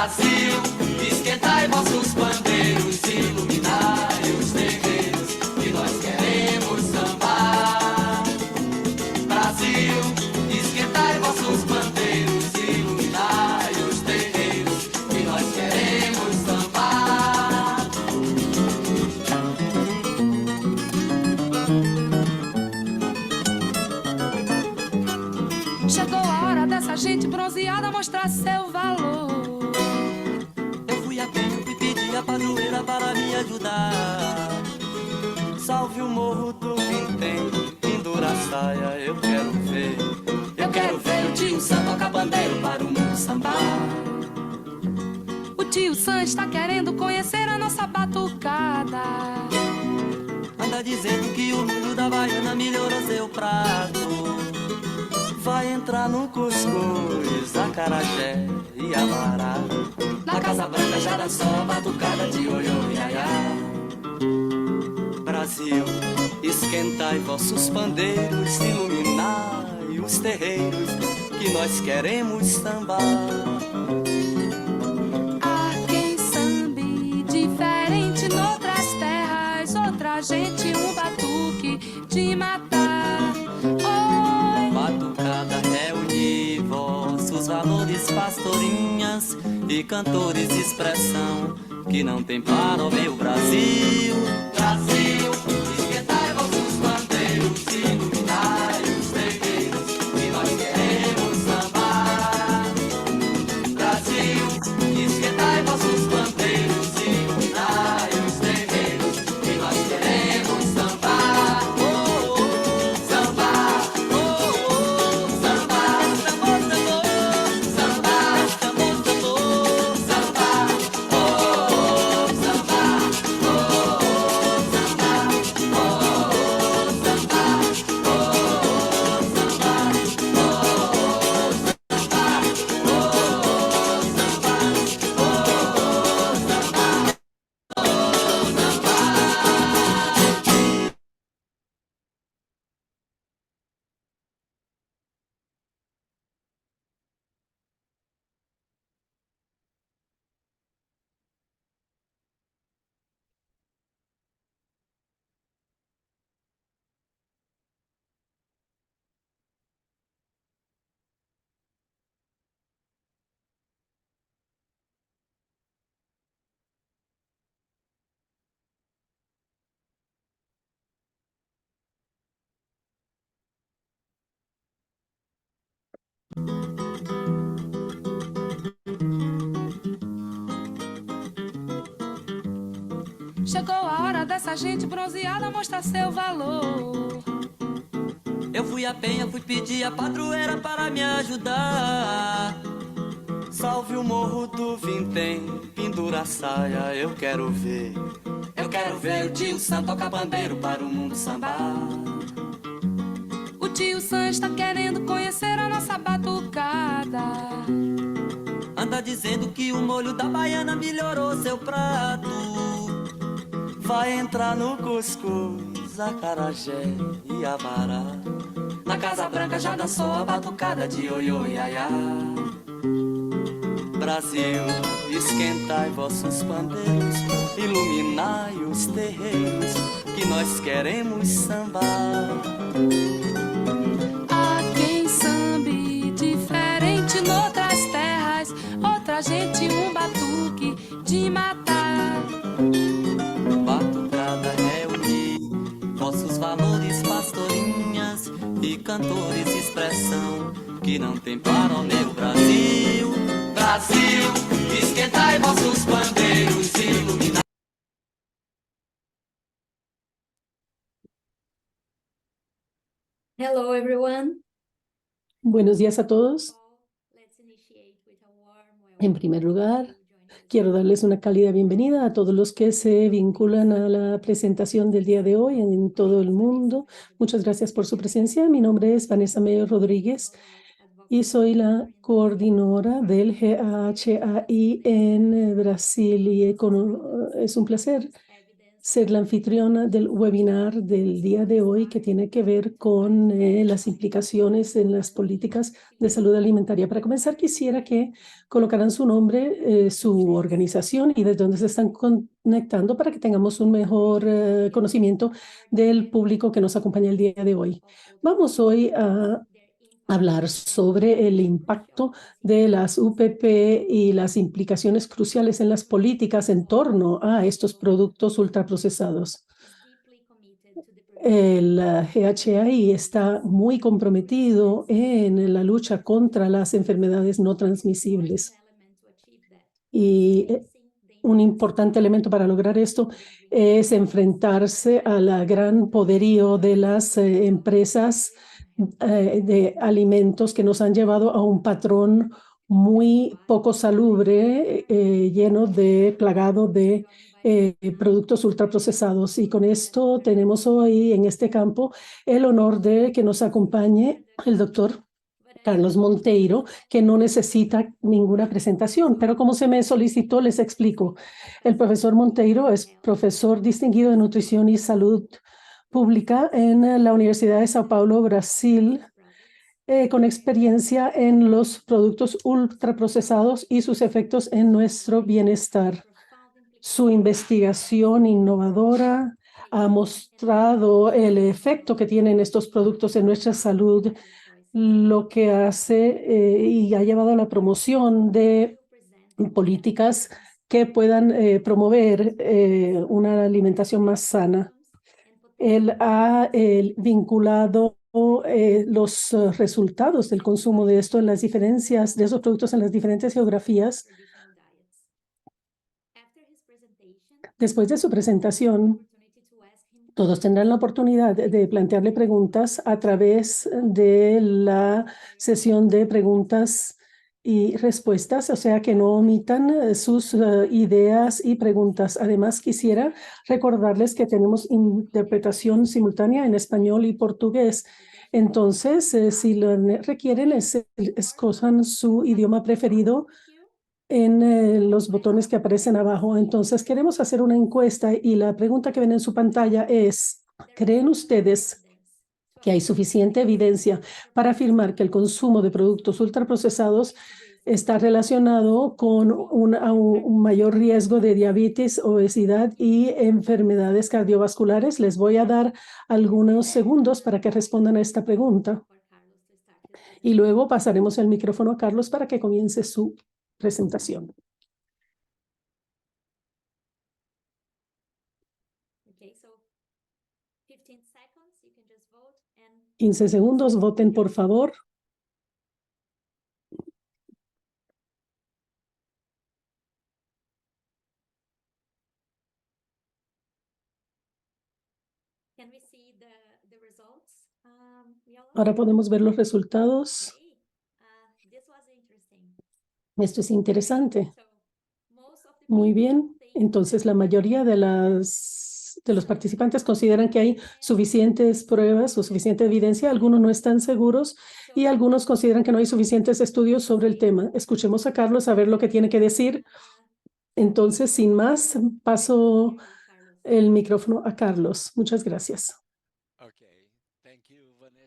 Brasil, esquentai vossos pandeiros, iluminai os terreiros, que nós queremos sambar. Brasil, esquentai vossos pandeiros, iluminai os terreiros, que nós queremos sambar. Chegou a hora dessa gente bronzeada mostrar seu valor. Eu fui a pé e pedi a padroeira para me ajudar. Salve o morro do Vintém, pendura a saia, eu quero ver. Eu quero ver o tio Sam tocar bandeiro para o mundo sambar. O tio Sam está querendo conhecer a nossa batucada. Anda dizendo que o milho da baiana melhorou seu prato. Vai entrar no cuscuz, acarajé e abará. Na Casa Branca já dançou a batucada de oiô e aiá. Brasil, esquentai vossos pandeiros, iluminai os terreiros, que nós queremos sambar. Há quem sambe diferente noutras terras, outra gente um batuque de matar. Oi, Batucada reunir vossos valores, pastorinhas e cantores de expressão, que não tem para o meu Brasil. Brasil, esquentai vossos bandeiros, iluminai os terreiros, que nós queremos sambar. Brasil, esquentai vossos bandeiros, iluminai os terreiros, que nós queremos sambar. Oh, oh, sambar, oh, oh, sambar, tambor, tambor, sambar, tambor, tambor, sambar, oh, oh, sambar, oh, oh, sambar, oh, oh, sambar, oh, oh, sambar, chegou a hora dessa gente bronzeada mostrar seu valor. Eu fui a Penha, fui pedir a padroeira para me ajudar. Salve o morro do Vintém, pendura a saia, eu quero ver. Eu quero ver o tio Sam tocar bandeiro para o mundo sambar. O tio Sam está querendo conhecer a nossa batucada. Anda dizendo que o molho da baiana melhorou seu prato. Vai entrar no cuscuz, acarajé e abará. Na Casa Branca já dançou a batucada de oiô e aiá. Brasil, esquentai vossos pandeiros, iluminai os terreiros, que nós queremos sambar. Há quem sambe diferente noutras terras, outra gente um batuque de matar. Batucada reunir vossos valores, pastorinhas e cantores de expressão, que não tem para o meu Brasil. Brasil, esquentai vossos bandeiros, iluminai. Hello, everyone. Buenos días a todos. Let's initiate with a warm welcome. En primer lugar, to join us. quiero darles una cálida bienvenida a todos los que se vinculan a la presentación del día de hoy en todo el mundo. Muchas gracias por su presencia. Mi nombre es Vanessa Meyer Rodríguez y soy la coordinadora del GAHAI en Brasil. Y es un placer ser la anfitriona del webinar del día de hoy que tiene que ver con las implicaciones en las políticas de salud alimentaria. Para comenzar, quisiera que colocaran su nombre, su organización y desde dónde se están conectando para que tengamos un mejor conocimiento del público que nos acompaña el día de hoy. Vamos hoy a hablar sobre el impacto de las UPP y las implicaciones cruciales en las políticas en torno a estos productos ultraprocesados. El GHI está muy comprometido en la lucha contra las enfermedades no transmisibles. Y un importante elemento para lograr esto es enfrentarse al gran poderío de las empresas de alimentos que nos han llevado a un patrón muy poco salubre, plagado de productos ultraprocesados. Y con esto tenemos hoy en este campo el honor de que nos acompañe el doctor Carlos Monteiro, que no necesita ninguna presentación, pero como se me solicitó, les explico. El profesor Monteiro es profesor distinguido de Nutrición y Salud Pública en la Universidad de Sao Paulo, Brasil, con experiencia en los productos ultraprocesados y sus efectos en nuestro bienestar. Su investigación innovadora ha mostrado el efecto que tienen estos productos en nuestra salud, lo que hace y ha llevado a la promoción de políticas que puedan promover una alimentación más sana. Él ha vinculado los resultados del consumo de esto en las diferencias de esos productos en las diferentes geografías. Después de su presentación, todos tendrán la oportunidad de plantearle preguntas a través de la sesión de preguntas y respuestas, o sea que no omitan sus ideas y preguntas. Además, quisiera recordarles que tenemos interpretación simultánea en español y portugués. Entonces, si lo requieren, escojan su idioma preferido en los botones que aparecen abajo. Entonces, queremos hacer una encuesta y la pregunta que ven en su pantalla es, ¿creen ustedes que hay suficiente evidencia para afirmar que el consumo de productos ultraprocesados está relacionado con un mayor riesgo de diabetes, obesidad y enfermedades cardiovasculares? Les voy a dar algunos segundos para que respondan a esta pregunta. Y luego pasaremos el micrófono a Carlos para que comience su presentación. 15 segundos, voten por favor. Ahora podemos ver los resultados. Esto es interesante. Muy bien. Entonces, la mayoría de los participantes consideran que hay suficientes pruebas o suficiente evidencia. Algunos no están seguros y algunos consideran que no hay suficientes estudios sobre el tema. Escuchemos a Carlos a ver lo que tiene que decir. Entonces, sin más, paso el micrófono a Carlos. Muchas gracias.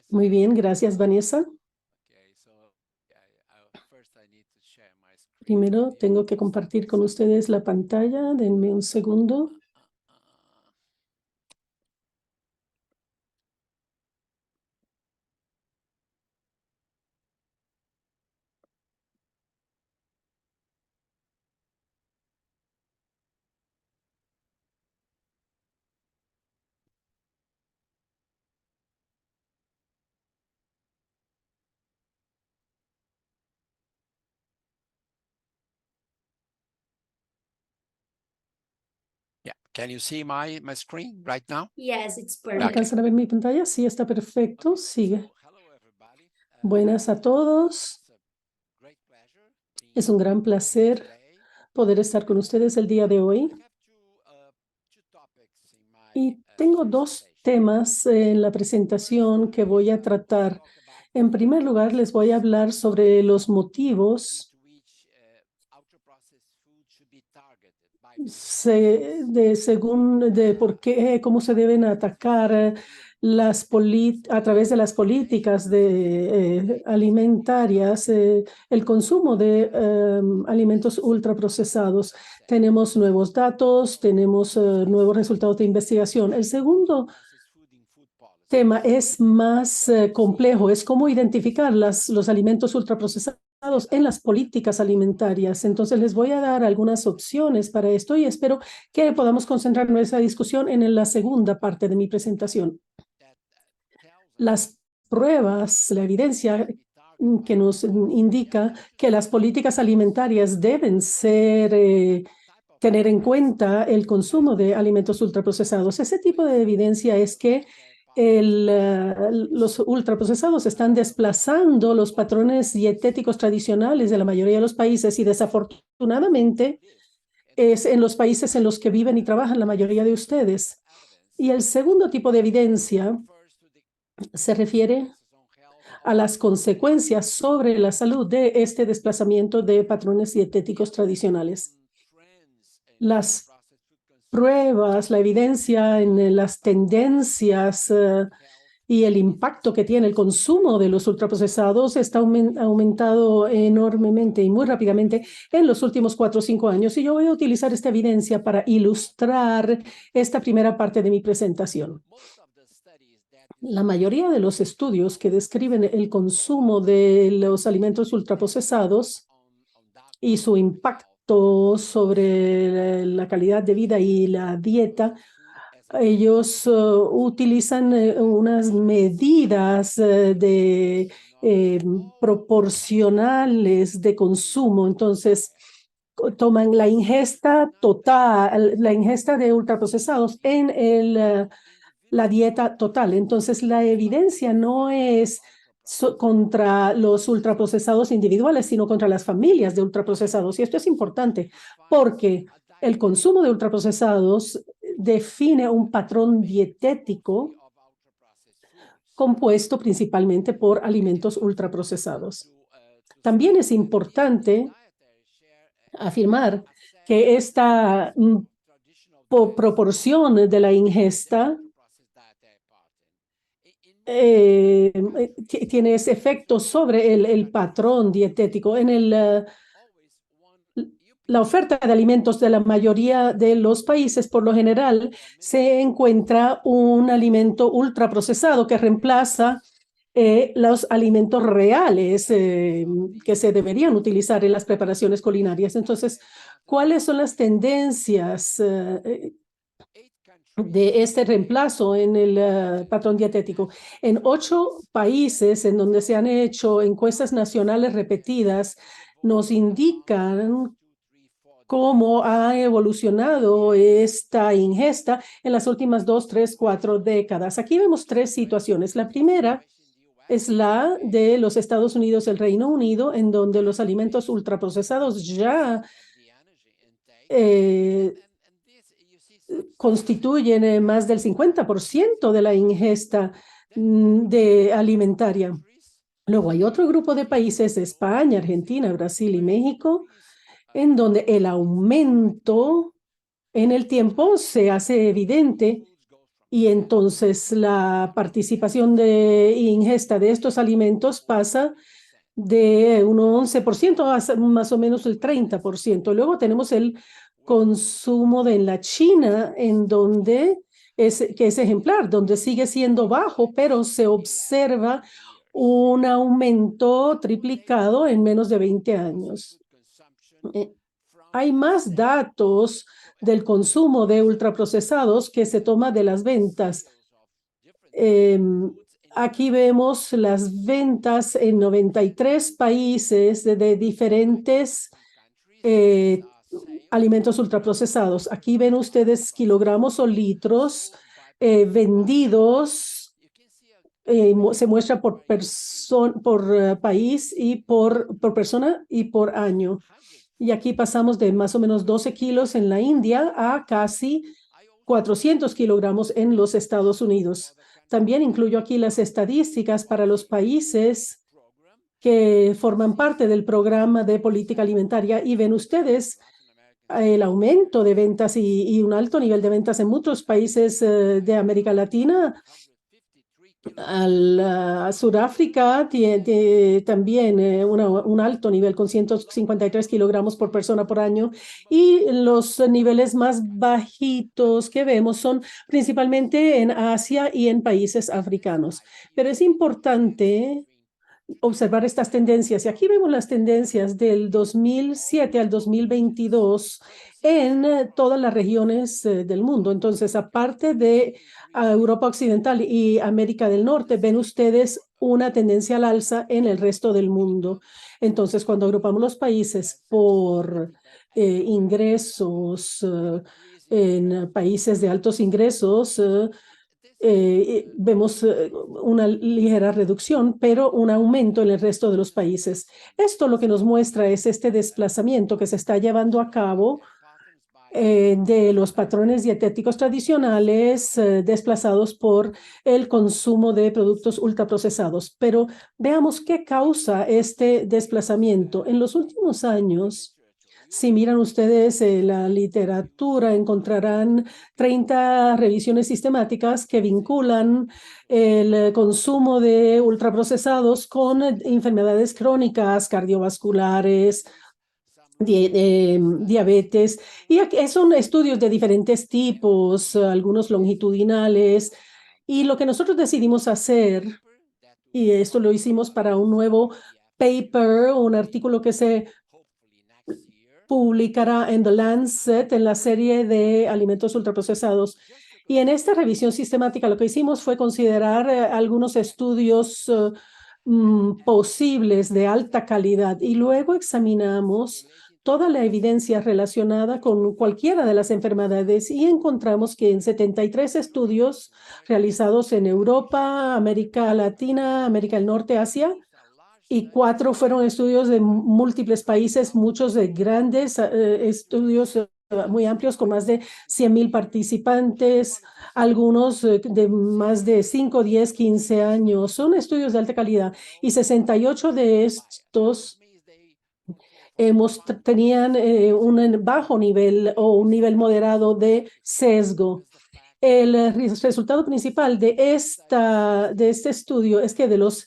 Muy bien, gracias, Vanessa. Primero tengo que compartir con ustedes la pantalla. Denme un segundo. Can you see my screen right now? Yes, it's perfect. ¿Alcanzan a ver mi pantalla? Sí, está perfecto. Sigue. Buenas a todos. Es un gran placer poder estar con ustedes el día de hoy. Y tengo dos temas en la presentación que voy a tratar. En primer lugar, les voy a hablar sobre los motivos según de por qué, cómo se deben atacar a través de las políticas alimentarias, el consumo de alimentos ultraprocesados. Tenemos nuevos datos, tenemos nuevos resultados de investigación. El segundo tema es más complejo, es cómo identificar los alimentos ultraprocesados en las políticas alimentarias. Entonces les voy a dar algunas opciones para esto y espero que podamos concentrar nuestra discusión en la segunda parte de mi presentación. Las pruebas, la evidencia que nos indica que las políticas alimentarias deben tener en cuenta el consumo de alimentos ultraprocesados. Ese tipo de evidencia es que los ultraprocesados están desplazando los patrones dietéticos tradicionales de la mayoría de los países y desafortunadamente es en los países en los que viven y trabajan la mayoría de ustedes. Y el segundo tipo de evidencia se refiere a las consecuencias sobre la salud de este desplazamiento de patrones dietéticos tradicionales. Las pruebas, la evidencia en las tendencias y el impacto que tiene el consumo de los ultraprocesados está aumentado enormemente y muy rápidamente en los últimos 4 o 5 años. Y yo voy a utilizar esta evidencia para ilustrar esta primera parte de mi presentación. La mayoría de los estudios que describen el consumo de los alimentos ultraprocesados y su impacto sobre la calidad de vida y la dieta, ellos utilizan unas medidas proporcionales de consumo. Entonces, toman la ingesta total, la ingesta de ultraprocesados en la dieta total. Entonces, la evidencia no es contra los ultraprocesados individuales, sino contra las familias de ultraprocesados. Y esto es importante porque el consumo de ultraprocesados define un patrón dietético compuesto principalmente por alimentos ultraprocesados. También es importante afirmar que esta proporción de la ingesta tiene ese efecto sobre el patrón dietético. En la oferta de alimentos de la mayoría de los países, por lo general, se encuentra un alimento ultraprocesado que reemplaza los alimentos reales que se deberían utilizar en las preparaciones culinarias. Entonces, ¿cuáles son las tendencias de este reemplazo en el patrón dietético? En 8 países en donde se han hecho encuestas nacionales repetidas, nos indican cómo ha evolucionado esta ingesta en las últimas 2, 3, 4 décadas. Aquí vemos 3 situaciones. La primera es la de los Estados Unidos, el Reino Unido, en donde los alimentos ultraprocesados ya constituyen más del 50% de la ingesta alimentaria. Luego hay otro grupo de países, España, Argentina, Brasil y México, en donde el aumento en el tiempo se hace evidente y entonces la participación de ingesta de estos alimentos pasa de un 11% a más o menos el 30%. Luego tenemos el consumo en la China, en donde que es ejemplar, donde sigue siendo bajo, pero se observa un aumento triplicado en menos de 20 años. Hay más datos del consumo de ultraprocesados que se toma de las ventas. Aquí vemos las ventas en 93 países de diferentes alimentos ultraprocesados. Aquí ven ustedes kilogramos o litros vendidos. Se muestra por país y por persona y por año. Y aquí pasamos de más o menos 12 kilos en la India a casi 400 kilogramos en los Estados Unidos. También incluyo aquí las estadísticas para los países que forman parte del programa de política alimentaria y ven ustedes el aumento de ventas y un alto nivel de ventas en muchos países de América Latina. Sudáfrica tiene también un alto nivel con 153 kilogramos por persona por año, y los niveles más bajitos que vemos son principalmente en Asia y en países africanos. Pero es importante observar estas tendencias. Y aquí vemos las tendencias del 2007 al 2022 en todas las regiones del mundo. Entonces, aparte de Europa Occidental y América del Norte, ven ustedes una tendencia al alza en el resto del mundo. Entonces, cuando agrupamos los países por ingresos, en países de altos ingresos, vemos una ligera reducción, pero un aumento en el resto de los países. Esto lo que nos muestra es este desplazamiento que se está llevando a cabo de los patrones dietéticos tradicionales desplazados por el consumo de productos ultraprocesados. Pero veamos qué causa este desplazamiento. En los últimos años, si miran ustedes la literatura, encontrarán 30 revisiones sistemáticas que vinculan el consumo de ultraprocesados con enfermedades crónicas, cardiovasculares, diabetes, y son estudios de diferentes tipos, algunos longitudinales, y lo que nosotros decidimos hacer, y esto lo hicimos para un nuevo paper, un artículo que se publicará en The Lancet en la serie de alimentos ultraprocesados. Y en esta revisión sistemática lo que hicimos fue considerar algunos estudios posibles de alta calidad, y luego examinamos toda la evidencia relacionada con cualquiera de las enfermedades, y encontramos que en 73 estudios realizados en Europa, América Latina, América del Norte, Asia, y 4 fueron estudios de múltiples países, muchos de grandes estudios muy amplios con más de 100,000 participantes, algunos de más de 5, 10, 15 años. Son estudios de alta calidad, y 68 de estos tenían un bajo nivel o un nivel moderado de sesgo. El resultado principal de este estudio es que de los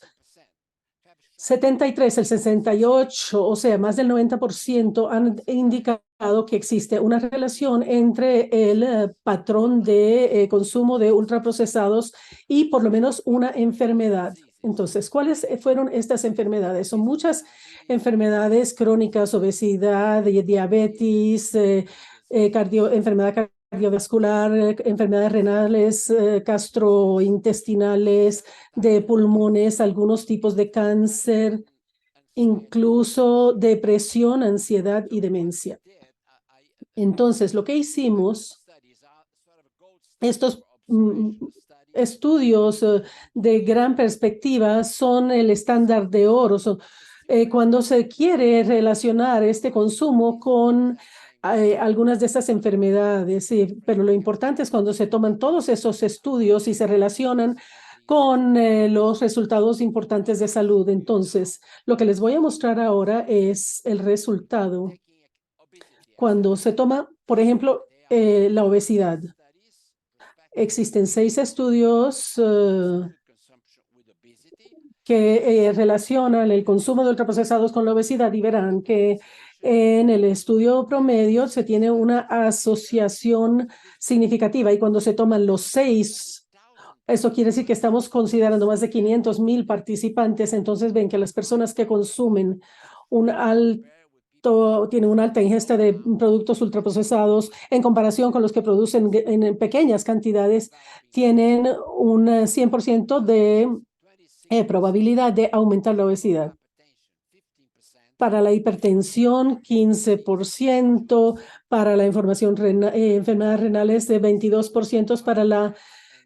73, el 68, o sea, más del 90% han indicado que existe una relación entre el patrón de consumo de ultraprocesados y por lo menos una enfermedad. Entonces, ¿cuáles fueron estas enfermedades? Son muchas enfermedades crónicas: obesidad, diabetes, enfermedad cardiovascular, enfermedades renales, gastrointestinales, de pulmones, algunos tipos de cáncer, incluso depresión, ansiedad y demencia. Entonces, lo que hicimos, estos estudios de gran perspectiva son el estándar de oro. Cuando se quiere relacionar este consumo con algunas de estas enfermedades, sí, pero lo importante es cuando se toman todos esos estudios y se relacionan con los resultados importantes de salud. Entonces, lo que les voy a mostrar ahora es el resultado cuando se toma, por ejemplo, la obesidad. Existen 6 estudios que relacionan el consumo de ultraprocesados con la obesidad, y verán que en el estudio promedio se tiene una asociación significativa, y cuando se toman los 6, eso quiere decir que estamos considerando más de 500,000 participantes. Entonces ven que las personas que consumen tienen una alta ingesta de productos ultraprocesados en comparación con los que producen en pequeñas cantidades, tienen un 100% de probabilidad de aumentar la obesidad. Para la hipertensión, 15%, para la enfermedades renales, de 22%, para la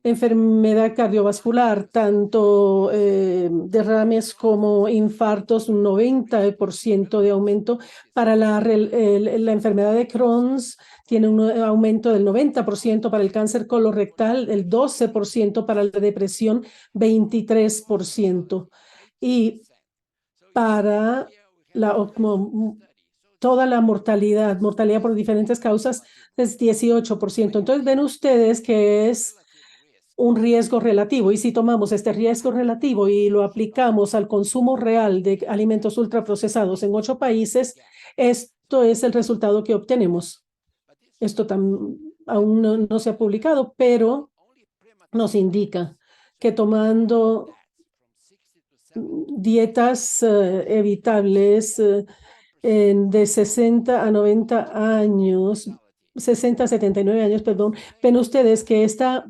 enfermedad cardiovascular, tanto derrames como infartos, un 90% de aumento. Para la enfermedad de Crohn's, tiene un aumento del 90%, para el cáncer colorectal, el 12%, para la depresión, 23%. Y para toda la mortalidad por diferentes causas es 18%. Entonces ven ustedes que es un riesgo relativo. Y si tomamos este riesgo relativo y lo aplicamos al consumo real de alimentos ultraprocesados en 8 países, esto es el resultado que obtenemos. Esto aún no se ha publicado, pero nos indica que tomando dietas evitables de 60 a 90 años, 60 a 79 años, perdón, ven ustedes que esta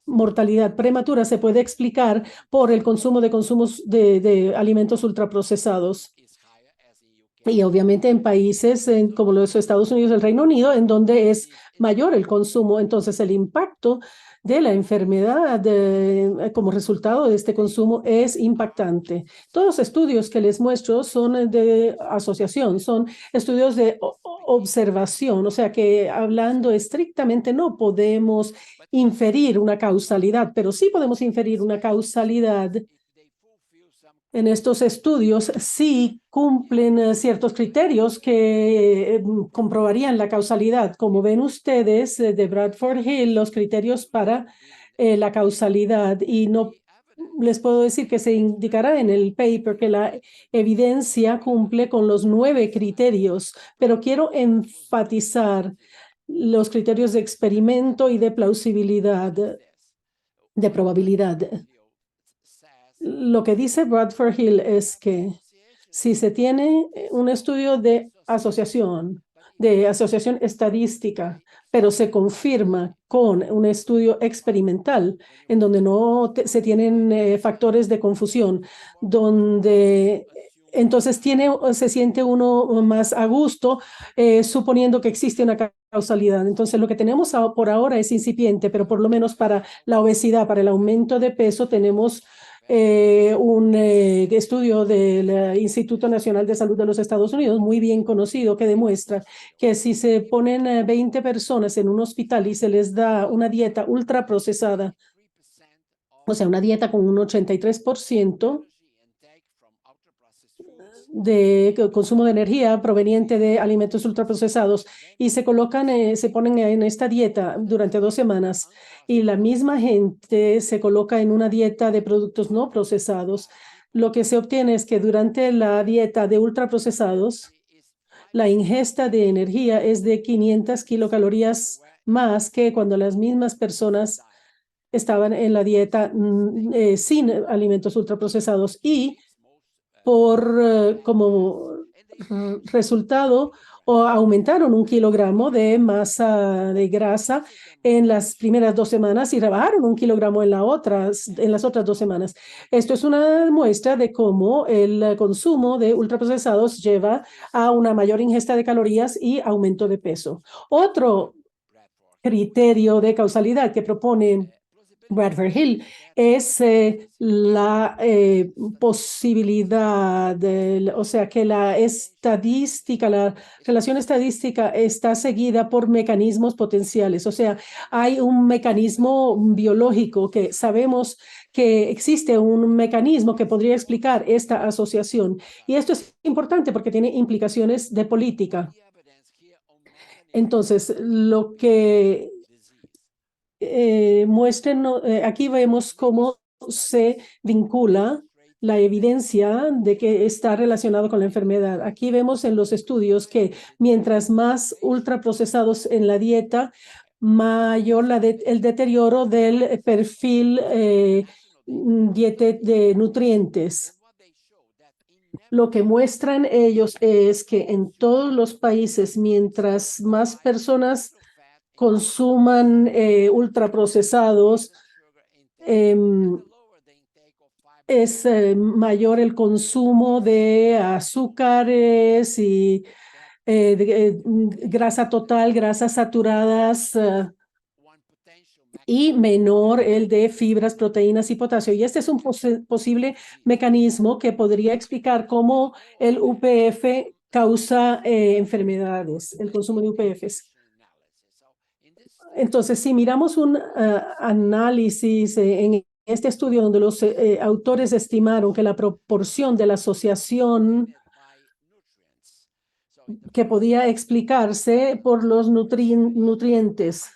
mortalidad prematura se puede explicar por el consumo de alimentos ultraprocesados. Y obviamente en países como los Estados Unidos y el Reino Unido, en donde es mayor el consumo, entonces el impacto de la enfermedad como resultado de este consumo es impactante. Todos los estudios que les muestro son de asociación, son estudios de observación, o sea que hablando estrictamente no podemos inferir una causalidad, pero sí podemos inferir una causalidad. En estos estudios sí cumplen ciertos criterios que comprobarían la causalidad. Como ven ustedes de Bradford Hill, los criterios para la causalidad. Y no les puedo decir que se indicará en el paper que la evidencia cumple con los 9 criterios, pero quiero enfatizar los criterios de experimento y de plausibilidad, de probabilidad. Lo que dice Bradford Hill es que si se tiene un estudio de asociación estadística, pero se confirma con un estudio experimental en donde no se tienen factores de confusión, donde entonces se siente uno más a gusto suponiendo que existe una causalidad. Entonces lo que tenemos por ahora es incipiente, pero por lo menos para la obesidad, para el aumento de peso, tenemos un estudio del Instituto Nacional de Salud de los Estados Unidos, muy bien conocido, que demuestra que si se ponen 20 personas en un hospital y se les da una dieta ultraprocesada, o sea, una dieta con un 83% de consumo de energía proveniente de alimentos ultraprocesados y se ponen en esta dieta durante 2 semanas y la misma gente se coloca en una dieta de productos no procesados, lo que se obtiene es que durante la dieta de ultraprocesados, la ingesta de energía es de 500 kilocalorías más que cuando las mismas personas estaban en la dieta sin alimentos ultraprocesados y como resultado aumentaron 1 kilogramo de masa de grasa en las primeras 2 semanas y rebajaron 1 kilogramo en las otras 2 semanas. Esto es una muestra de cómo el consumo de ultraprocesados lleva a una mayor ingesta de calorías y aumento de peso. Otro criterio de causalidad que propone Bradford Hill es la posibilidad, o sea, que la relación estadística está seguida por mecanismos potenciales. O sea, hay un mecanismo biológico que sabemos que existe un mecanismo que podría explicar esta asociación. Y esto es importante porque tiene implicaciones de política. Entonces, lo que aquí vemos cómo se vincula la evidencia de que está relacionado con la enfermedad. Aquí vemos en los estudios que mientras más ultraprocesados en la dieta, mayor el deterioro del perfil de nutrientes. Lo que muestran ellos es que en todos los países, mientras más personas consuman ultraprocesados, es mayor el consumo de azúcares y grasa total, grasas saturadas y menor el de fibras, proteínas y potasio. Y este es un posible mecanismo que podría explicar cómo el UPF causa enfermedades, el consumo de UPFs. Entonces, si miramos un análisis en este estudio donde los autores estimaron que la proporción de la asociación que podía explicarse por los nutrientes.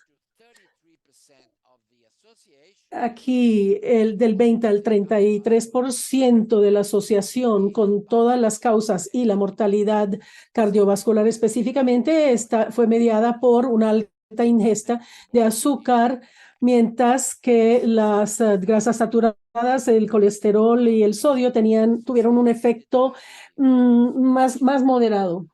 Aquí el del 20 al 33% de la asociación con todas las causas y la mortalidad cardiovascular específicamente fue mediada por una alta ingesta de azúcar, mientras que las grasas saturadas, el colesterol y el sodio tuvieron un efecto más moderado.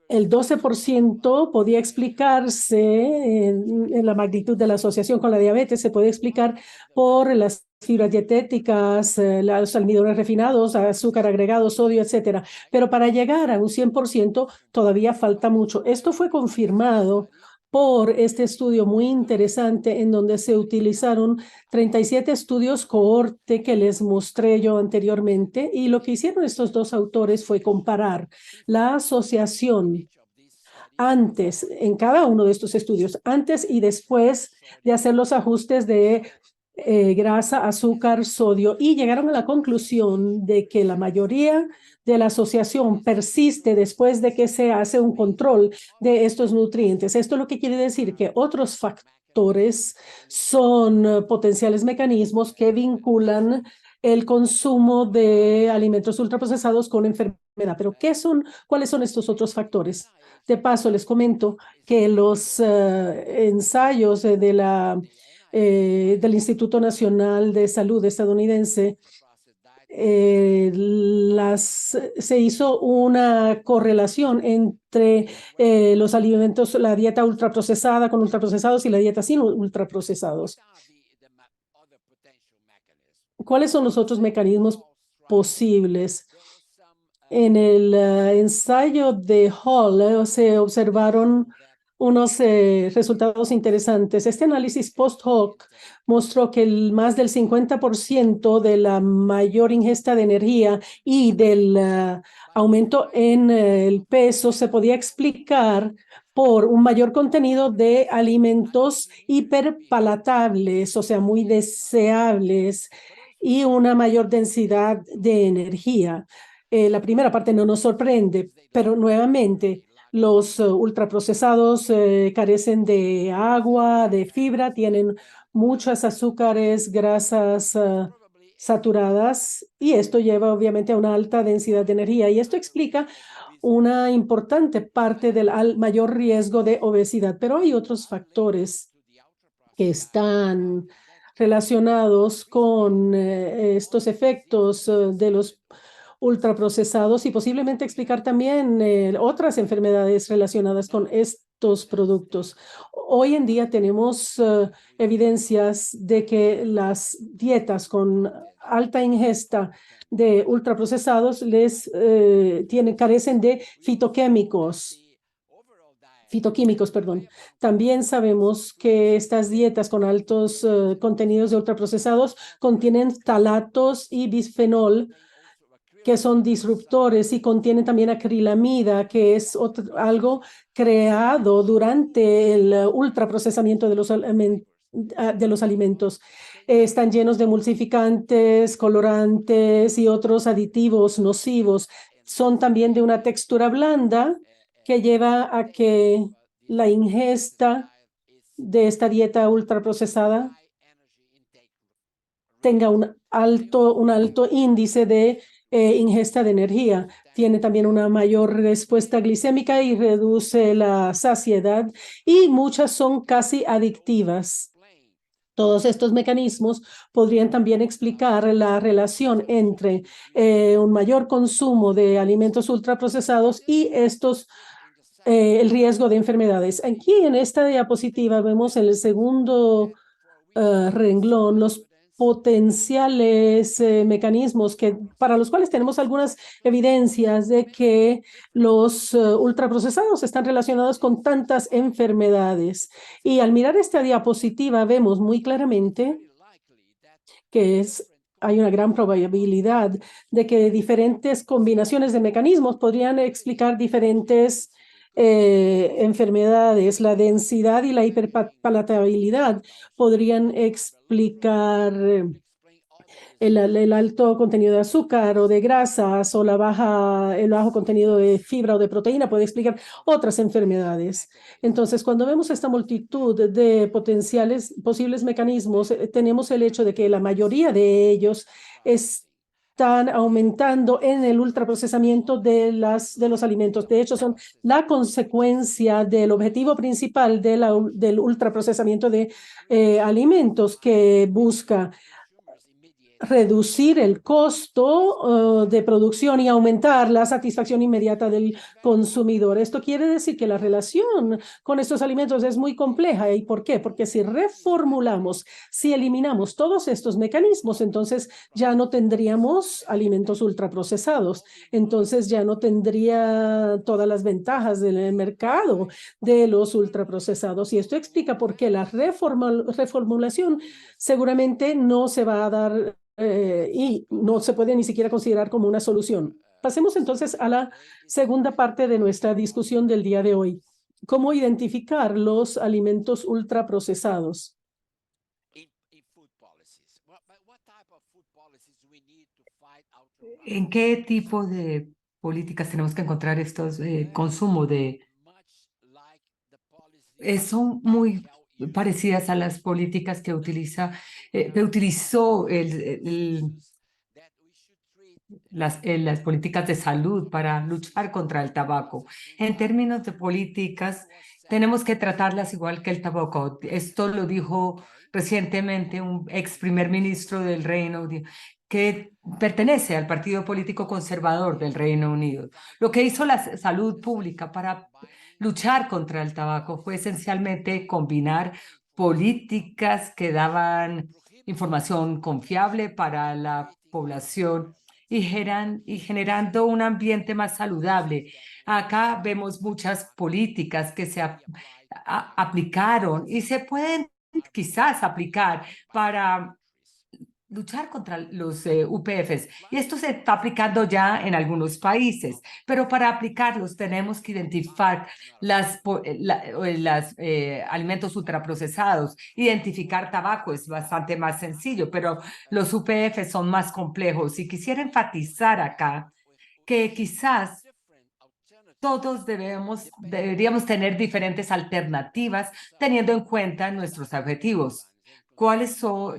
El 12% podía explicarse en la magnitud de la asociación con la diabetes, se puede explicar por las fibras dietéticas, los almidones refinados, azúcar agregado, sodio, etcétera. Pero para llegar a un 100% todavía falta mucho. Esto fue confirmado por este estudio muy interesante en donde se utilizaron 37 estudios cohorte que les mostré yo anteriormente, y lo que hicieron estos dos autores fue comparar la asociación antes, en cada uno de estos estudios, antes y después de hacer los ajustes de grasa, azúcar, sodio, y llegaron a la conclusión de que la mayoría de la asociación persiste después de que se hace un control de estos nutrientes. Esto lo que quiere decir que otros factores son potenciales mecanismos que vinculan el consumo de alimentos ultraprocesados con enfermedad. Pero ¿cuáles son estos otros factores? De paso, les comento que los ensayos del Instituto Nacional de Salud estadounidense se hizo una correlación entre los alimentos, la dieta ultraprocesada con ultraprocesados y la dieta sin ultraprocesados. ¿Cuáles son los otros mecanismos posibles? En el ensayo de Hall se observaron unos resultados interesantes. Este análisis post-hoc mostró que más del 50% de la mayor ingesta de energía y del aumento en el peso se podía explicar por un mayor contenido de alimentos hiperpalatables, o sea, muy deseables, y una mayor densidad de energía. La primera parte no nos sorprende, pero nuevamente los ultraprocesados carecen de agua, de fibra, tienen muchos azúcares, grasas saturadas, y esto lleva obviamente a una alta densidad de energía, y esto explica una importante parte del mayor riesgo de obesidad. Pero hay otros factores que están relacionados con estos efectos de los ultraprocesados, y posiblemente explicar también otras enfermedades relacionadas con estos productos. Hoy en día tenemos evidencias de que las dietas con alta ingesta de ultraprocesados carecen de fitoquímicos. También sabemos que estas dietas con altos contenidos de ultraprocesados contienen ftalatos y bisfenol, que son disruptores, y contienen también acrilamida, que es algo creado durante el ultraprocesamiento de los alimentos. Están llenos de emulsificantes, colorantes y otros aditivos nocivos. Son también de una textura blanda, que lleva a que la ingesta de esta dieta ultraprocesada tenga un alto índice de ingesta de energía. Tiene también una mayor respuesta glicémica y reduce la saciedad, y muchas son casi adictivas. Todos estos mecanismos podrían también explicar la relación entre un mayor consumo de alimentos ultraprocesados y el riesgo de enfermedades. Aquí en esta diapositiva vemos en el segundo renglón los potenciales mecanismos para los cuales tenemos algunas evidencias de que los ultraprocesados están relacionados con tantas enfermedades. Y al mirar esta diapositiva vemos muy claramente que hay una gran probabilidad de que diferentes combinaciones de mecanismos podrían explicar diferentes enfermedades. La densidad y la hiperpalatabilidad podrían explicar el alto contenido de azúcar o de grasas o el bajo contenido de fibra o de proteína puede explicar otras enfermedades. Entonces, cuando vemos esta multitud de posibles mecanismos, tenemos el hecho de que la mayoría de ellos están aumentando en el ultraprocesamiento de los alimentos. De hecho, son la consecuencia del objetivo principal del ultraprocesamiento de alimentos, que busca reducir el costo de producción y aumentar la satisfacción inmediata del consumidor. Esto quiere decir que la relación con estos alimentos es muy compleja. ¿Y por qué? Porque si reformulamos, si eliminamos todos estos mecanismos, entonces ya no tendríamos alimentos ultraprocesados. Entonces ya no tendría todas las ventajas del mercado de los ultraprocesados. Y esto explica por qué la reformulación seguramente no se va a dar y no se puede ni siquiera considerar como una solución. Pasemos entonces a la segunda parte de nuestra discusión del día de hoy. ¿Cómo identificar los alimentos ultraprocesados? ¿En qué tipo de políticas tenemos que encontrar estos consumo de... son muy parecidas a las políticas que utilizó las políticas de salud para luchar contra el tabaco. En términos de políticas, tenemos que tratarlas igual que el tabaco. Esto lo dijo recientemente un ex primer ministro del Reino Unido, que pertenece al partido político conservador del Reino Unido. Lo que hizo la salud pública para luchar contra el tabaco fue esencialmente combinar políticas que daban información confiable para la población y generando un ambiente más saludable. Acá vemos muchas políticas que se aplicaron y se pueden quizás aplicar para luchar contra los UPFs. Y esto se está aplicando ya en algunos países, pero para aplicarlos tenemos que identificar alimentos ultraprocesados. Identificar tabaco es bastante más sencillo, pero los UPFs son más complejos. Y quisiera enfatizar acá que quizás todos deberíamos tener diferentes alternativas teniendo en cuenta nuestros objetivos.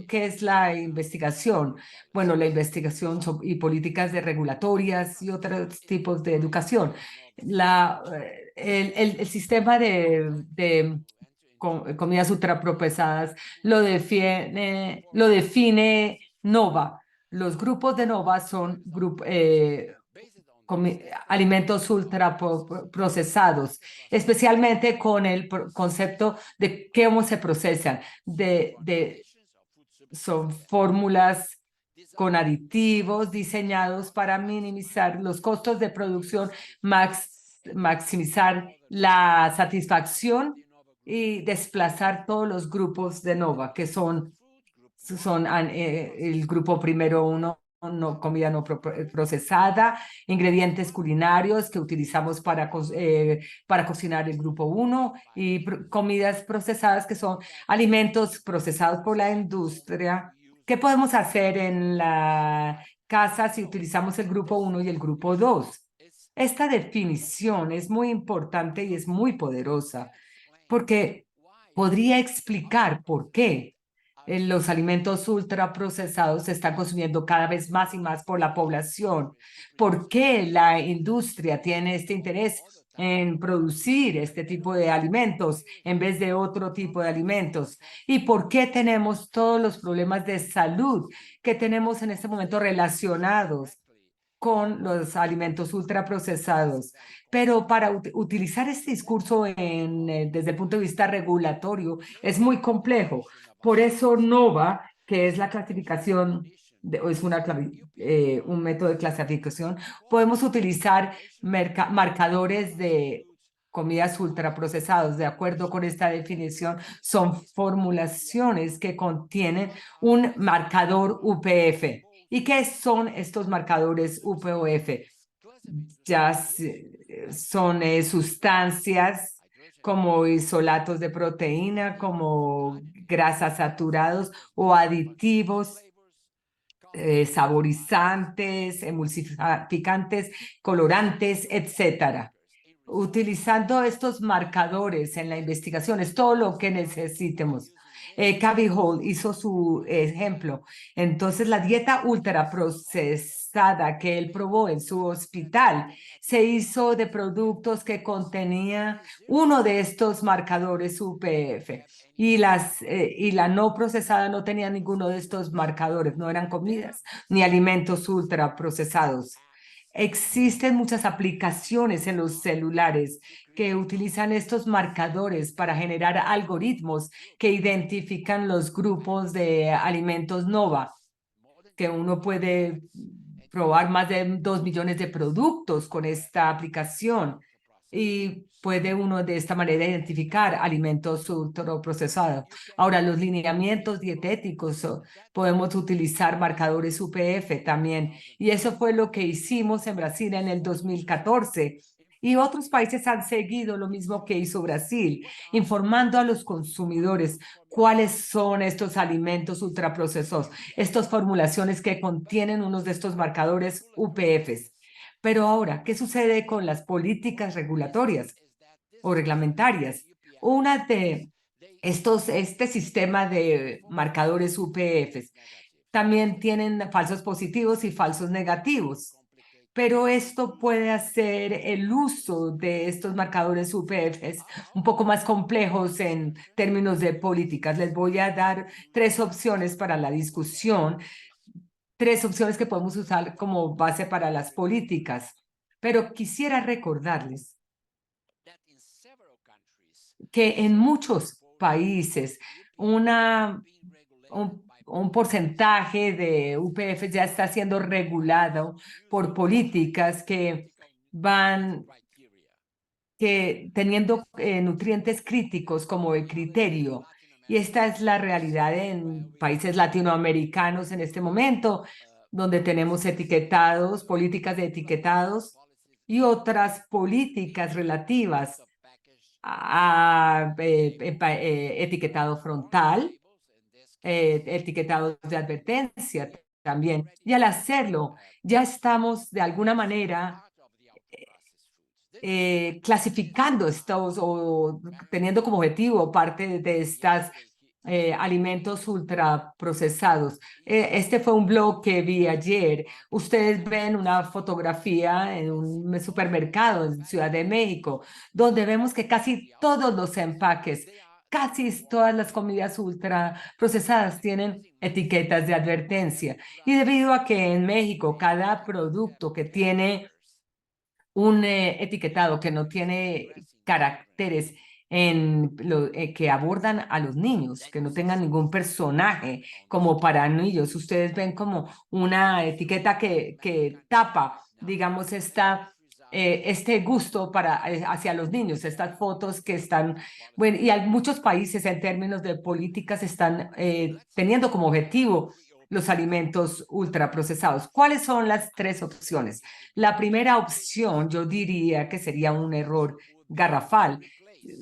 ¿Qué es la investigación? Bueno, la investigación y políticas regulatorias y otros tipos de educación. El sistema de comidas ultraprocesadas lo define NOVA. Los grupos de NOVA son alimentos ultraprocesados, especialmente con el concepto de cómo se procesan. Son fórmulas con aditivos diseñados para minimizar los costos de producción, maximizar la satisfacción y desplazar todos los grupos de NOVA, que son el grupo primero 1, comida no procesada, ingredientes culinarios que utilizamos para cocinar el grupo 1 y comidas procesadas que son alimentos procesados por la industria. ¿Qué podemos hacer en la casa si utilizamos el grupo 1 y el grupo 2? Esta definición es muy importante y es muy poderosa porque podría explicar por qué los alimentos ultraprocesados se están consumiendo cada vez más y más por la población. ¿Por qué la industria tiene este interés en producir este tipo de alimentos en vez de otro tipo de alimentos? ¿Y por qué tenemos todos los problemas de salud que tenemos en este momento relacionados con los alimentos ultraprocesados? Pero para utilizar este discurso desde el punto de vista regulatorio es muy complejo. Por eso NOVA, que es la clasificación, es un método de clasificación, podemos utilizar marcadores de comidas ultraprocesadas. De acuerdo con esta definición, son formulaciones que contienen un marcador UPF. ¿Y qué son estos marcadores UPF? Ya son sustancias como isolatos de proteína, como grasas saturados o aditivos saborizantes, emulsificantes, colorantes, etcétera. Utilizando estos marcadores en la investigación es todo lo que necesitemos. Cabby Hall hizo su ejemplo. Entonces, la dieta ultraprocesada que él probó en su hospital se hizo de productos que contenía uno de estos marcadores UPF. Y la no procesada no tenía ninguno de estos marcadores, no eran comidas ni alimentos ultraprocesados. Existen muchas aplicaciones en los celulares que utilizan estos marcadores para generar algoritmos que identifican los grupos de alimentos NOVA, que uno puede probar más de 2 millones de productos con esta aplicación y puede uno de esta manera identificar alimentos ultraprocesados. Ahora, los lineamientos dietéticos, podemos utilizar marcadores UPF también. Y eso fue lo que hicimos en Brasil en el 2014. Y otros países han seguido lo mismo que hizo Brasil, informando a los consumidores cuáles son estos alimentos ultraprocesados, estas formulaciones que contienen unos de estos marcadores UPFs. Pero ahora, ¿qué sucede con las políticas regulatorias o reglamentarias? Una de este sistema de marcadores UPFs también tienen falsos positivos y falsos negativos. Pero esto puede hacer el uso de estos marcadores UPFs un poco más complejos en términos de políticas. Les voy a dar 3 opciones para la discusión, 3 opciones que podemos usar como base para las políticas. Pero quisiera recordarles que en muchos países un porcentaje de UPF ya está siendo regulado por políticas que van teniendo nutrientes críticos como el criterio. Y esta es la realidad en países latinoamericanos en este momento, donde tenemos etiquetados, políticas de etiquetados y otras políticas relativas a etiquetado frontal, etiquetados de advertencia también. Y al hacerlo, ya estamos de alguna manera clasificando estos o teniendo como objetivo parte de estos alimentos ultraprocesados. Este fue un blog que vi ayer. Ustedes ven una fotografía en un supermercado en Ciudad de México, donde vemos que casi todos los empaques, casi todas las comidas ultraprocesadas tienen etiquetas de advertencia. Y debido a que en México cada producto que tiene un etiquetado que no tiene caracteres que abordan a los niños, que no tengan ningún personaje como para niños. Ustedes ven como una etiqueta que tapa, digamos, este gusto hacia los niños, estas fotos que están, bueno, y hay muchos países en términos de políticas están teniendo como objetivo los alimentos ultraprocesados. ¿Cuáles son las 3 opciones? La primera opción, yo diría que sería un error garrafal.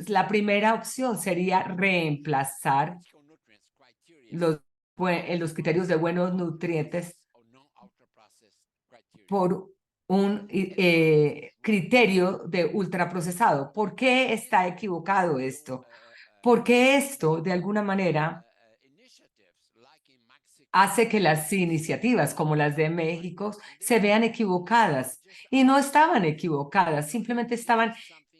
La primera opción sería reemplazar los criterios de buenos nutrientes por un criterio de ultraprocesado. ¿Por qué está equivocado esto? Porque esto, de alguna manera, hace que las iniciativas como las de México se vean equivocadas. Y no estaban equivocadas, simplemente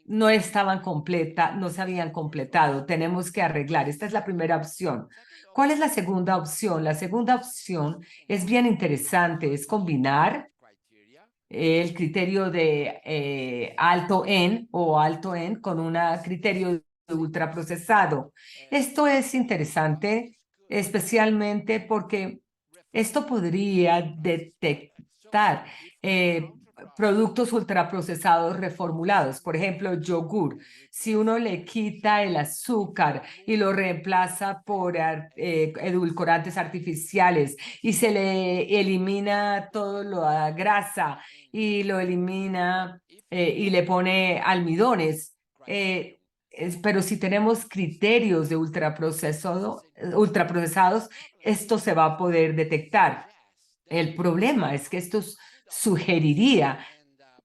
no se habían completado. Tenemos que arreglar. Esta es la primera opción. ¿Cuál es la segunda opción? La segunda opción es bien interesante, es combinar el criterio de alto en con un criterio de ultraprocesado. Esto es interesante, especialmente porque esto podría detectar productos ultraprocesados reformulados, por ejemplo, yogur. Si uno le quita el azúcar y lo reemplaza por edulcorantes artificiales y se le elimina toda la grasa y lo elimina y le pone almidones, pero si tenemos criterios de ultraprocesados, esto se va a poder detectar. El problema es que esto sugeriría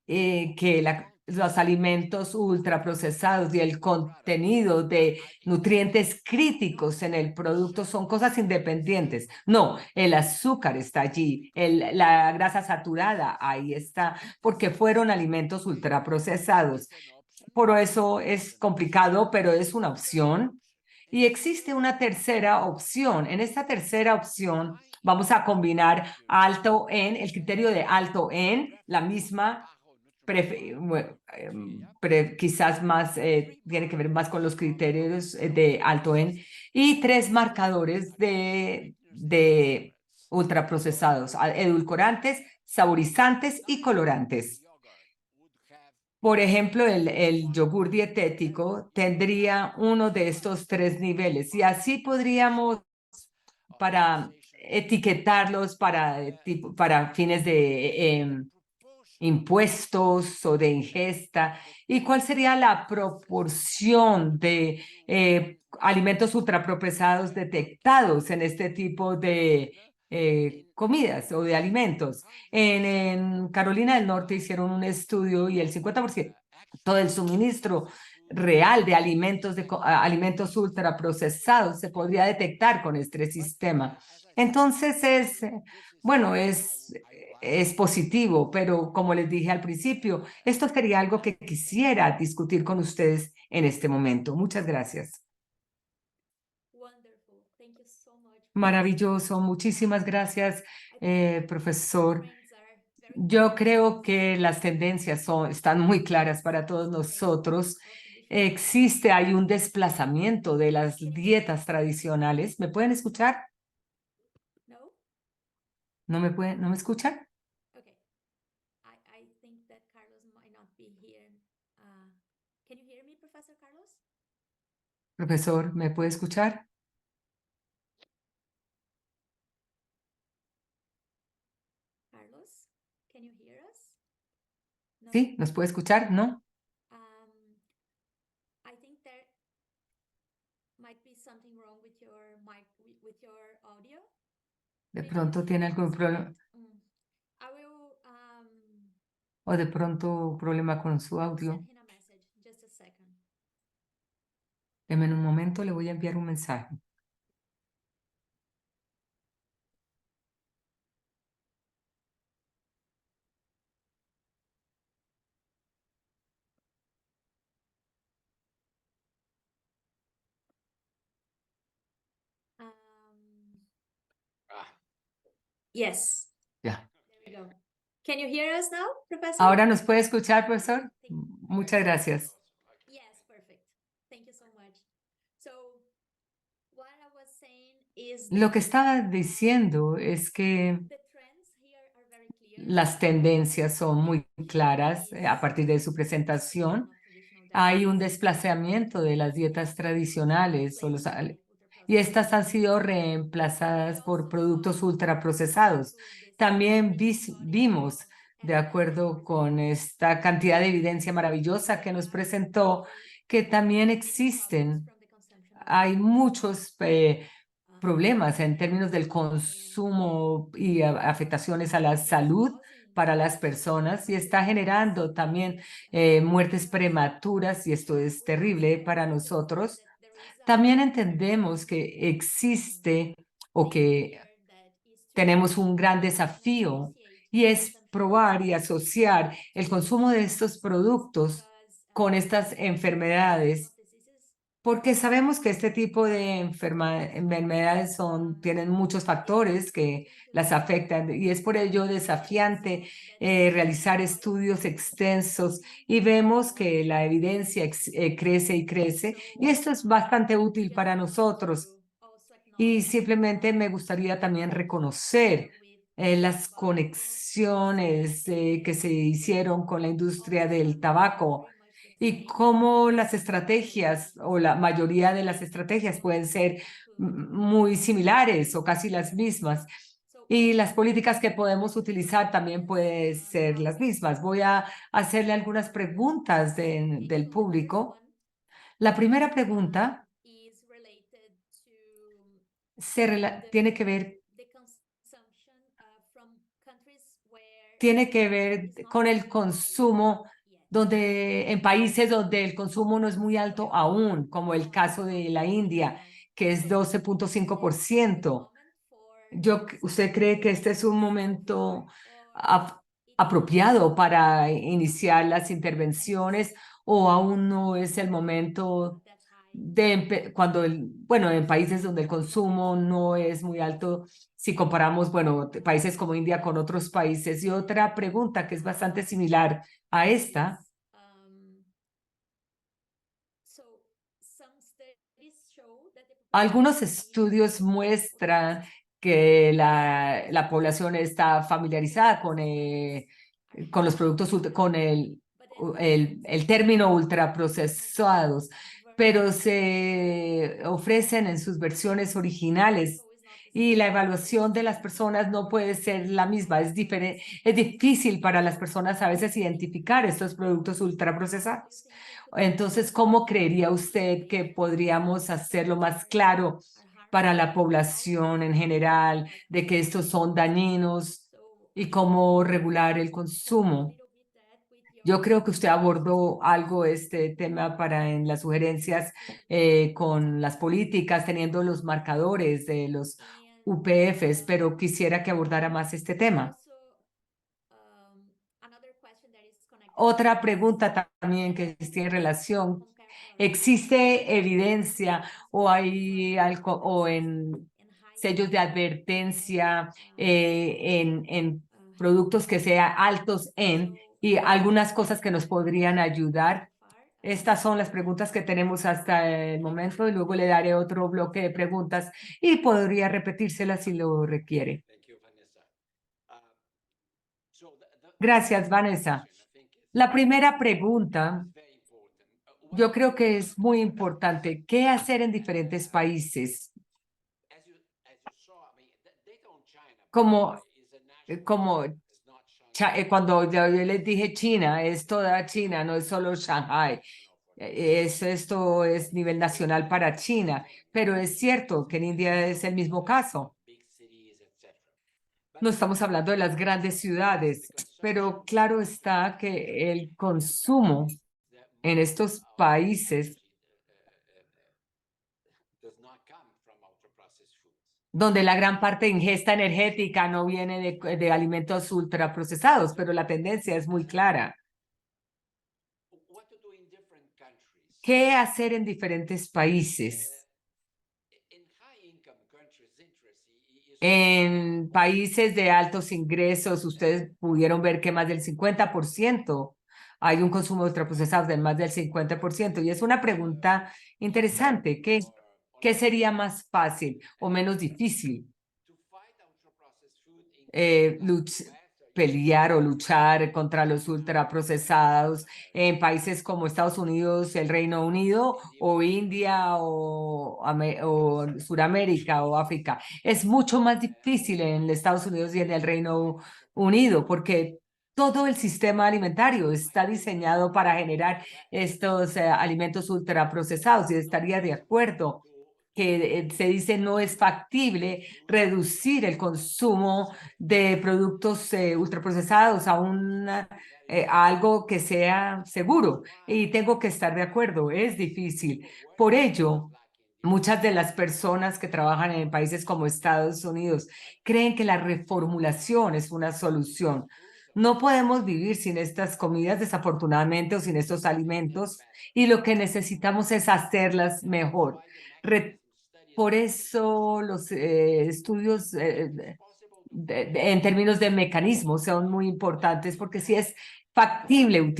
que los alimentos ultraprocesados y el contenido de nutrientes críticos en el producto son cosas independientes. No, el azúcar está allí, la grasa saturada ahí está, porque fueron alimentos ultraprocesados. Por eso es complicado, pero es una opción. Y existe una tercera opción. En esta tercera opción vamos a combinar alto en, el criterio de alto en, la misma, quizás más, tiene que ver más con los criterios de alto en, y 3 marcadores de ultraprocesados, edulcorantes, saborizantes y colorantes. Por ejemplo, el yogur dietético tendría uno de estos 3 niveles y así podríamos, para etiquetarlos para fines de impuestos o de ingesta, y cuál sería la proporción de alimentos ultraprocesados detectados en este tipo de comidas o de alimentos. En Carolina del Norte hicieron un estudio y el 50% del suministro real de alimentos ultraprocesados se podría detectar con este sistema. Entonces bueno, es positivo, pero como les dije al principio, esto sería algo que quisiera discutir con ustedes en este momento. Muchas gracias. Wonderful. Thank you so much. Maravilloso. Muchísimas gracias, profesor. Trends are very Yo creo que las tendencias están muy claras para todos nosotros. Hay un desplazamiento de las dietas tradicionales. ¿Me pueden escuchar? no? ¿No me escuchan? Okay. I think that Carlos might not be here. Can you hear me, Professor Carlos? Profesor, ¿me puede escuchar? Carlos, can you hear us? No? ¿Sí? ¿Nos puede escuchar? ¿No? I think there might be something wrong with your mic, with your audio. De Maybe pronto tiene algún problema, I will o de pronto problema con su audio. send him a message. Just a second. Deme en un momento, le voy a enviar un mensaje. Yes. Ya. There we go. Can you hear us now, Professor? ¿Ahora nos puede escuchar, profesor? Muchas gracias. Yes, perfect. Thank you so much. So, what I was saying is Lo que that, estaba diciendo es que the trends here are very clear. las tendencias son muy claras a partir de su presentación. Hay un desplazamiento de las dietas tradicionales y estas han sido reemplazadas por productos ultraprocesados. También vimos, de acuerdo con esta cantidad de evidencia maravillosa que nos presentó, que también hay muchos problemas en términos del consumo y afectaciones a la salud para las personas y está generando también muertes prematuras y esto es terrible para nosotros. También entendemos que existe o que tenemos un gran desafío y es probar y asociar el consumo de estos productos con estas enfermedades, porque sabemos que este tipo de enfermedades tienen muchos factores que las afectan y es por ello desafiante realizar estudios extensos y vemos que la evidencia crece y crece y esto es bastante útil para nosotros. Y simplemente me gustaría también reconocer las conexiones que se hicieron con la industria del tabaco y cómo las estrategias o la mayoría de las estrategias pueden ser muy similares o casi las mismas. Y las políticas que podemos utilizar también pueden ser las mismas. Voy a hacerle algunas preguntas del público. La primera pregunta tiene que ver tiene que ver con el consumo en países donde el consumo no es muy alto aún, como el caso de la India, que es 12.5%. ¿Usted cree que este es un momento apropiado para iniciar las intervenciones o aún no es el momento cuando bueno, en países donde el consumo no es muy alto, si comparamos, bueno, países como India con otros países? Y otra pregunta que es bastante similar a esta. Algunos estudios muestran que la población está familiarizada con los productos, con el término ultraprocesados, pero se ofrecen en sus versiones originales y la evaluación de las personas no puede ser la misma. Es difícil para las personas a veces identificar estos productos ultraprocesados. Entonces, ¿cómo creería usted que podríamos hacerlo más claro para la población en general de que estos son dañinos y cómo regular el consumo? Yo creo que usted abordó algo este tema en las sugerencias con las políticas, teniendo los marcadores de los UPFs, pero quisiera que abordara más este tema. Otra pregunta también que tiene relación. ¿Existe evidencia o hay algo o en sellos de advertencia en productos que sean altos y algunas cosas que nos podrían ayudar? Estas son las preguntas que tenemos hasta el momento y luego le daré otro bloque de preguntas y podría repetírselas si lo requiere. Gracias, Vanessa. La primera pregunta, yo creo que es muy importante. ¿Qué hacer en diferentes países? Como cuando yo les dije China, es toda China, no es solo Shanghai. Esto es nivel nacional para China, pero es cierto que en India es el mismo caso. No estamos hablando de las grandes ciudades, pero claro está que el consumo en estos países donde la gran parte de ingesta energética no viene de alimentos ultraprocesados, pero la tendencia es muy clara. ¿Qué hacer en diferentes países? En países de altos ingresos, ustedes pudieron ver que más del 50% hay un consumo de ultraprocesados de más del 50%. Y es una pregunta interesante. ¿Qué sería más fácil o menos difícil? Pelear o luchar contra los ultraprocesados en países como Estados Unidos, el Reino Unido o India o Suramérica o África. Es mucho más difícil en Estados Unidos y en el Reino Unido porque todo el sistema alimentario está diseñado para generar estos alimentos ultraprocesados y estaría de acuerdo que se dice no es factible reducir el consumo de productos ultraprocesados a algo que sea seguro. Y tengo que estar de acuerdo, es difícil. Por ello, muchas de las personas que trabajan en países como Estados Unidos creen que la reformulación es una solución. No podemos vivir sin estas comidas, desafortunadamente, o sin estos alimentos, y lo que necesitamos es hacerlas mejor. Por eso los estudios en términos de mecanismos son muy importantes, porque si es factible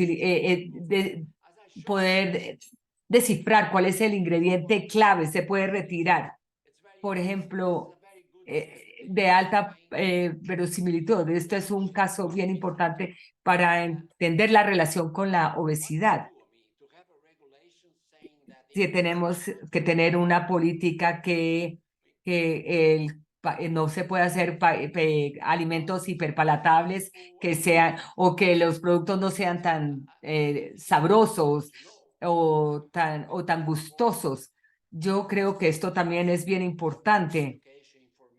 poder descifrar cuál es el ingrediente clave, se puede retirar. Por ejemplo, de alta verosimilitud. Este es un caso bien importante para entender la relación con la obesidad. Sí, tenemos que tener una política que no se puede hacer alimentos hiperpalatables que sean o que los productos no sean tan sabrosos o tan gustosos. Yo creo que esto también es bien importante.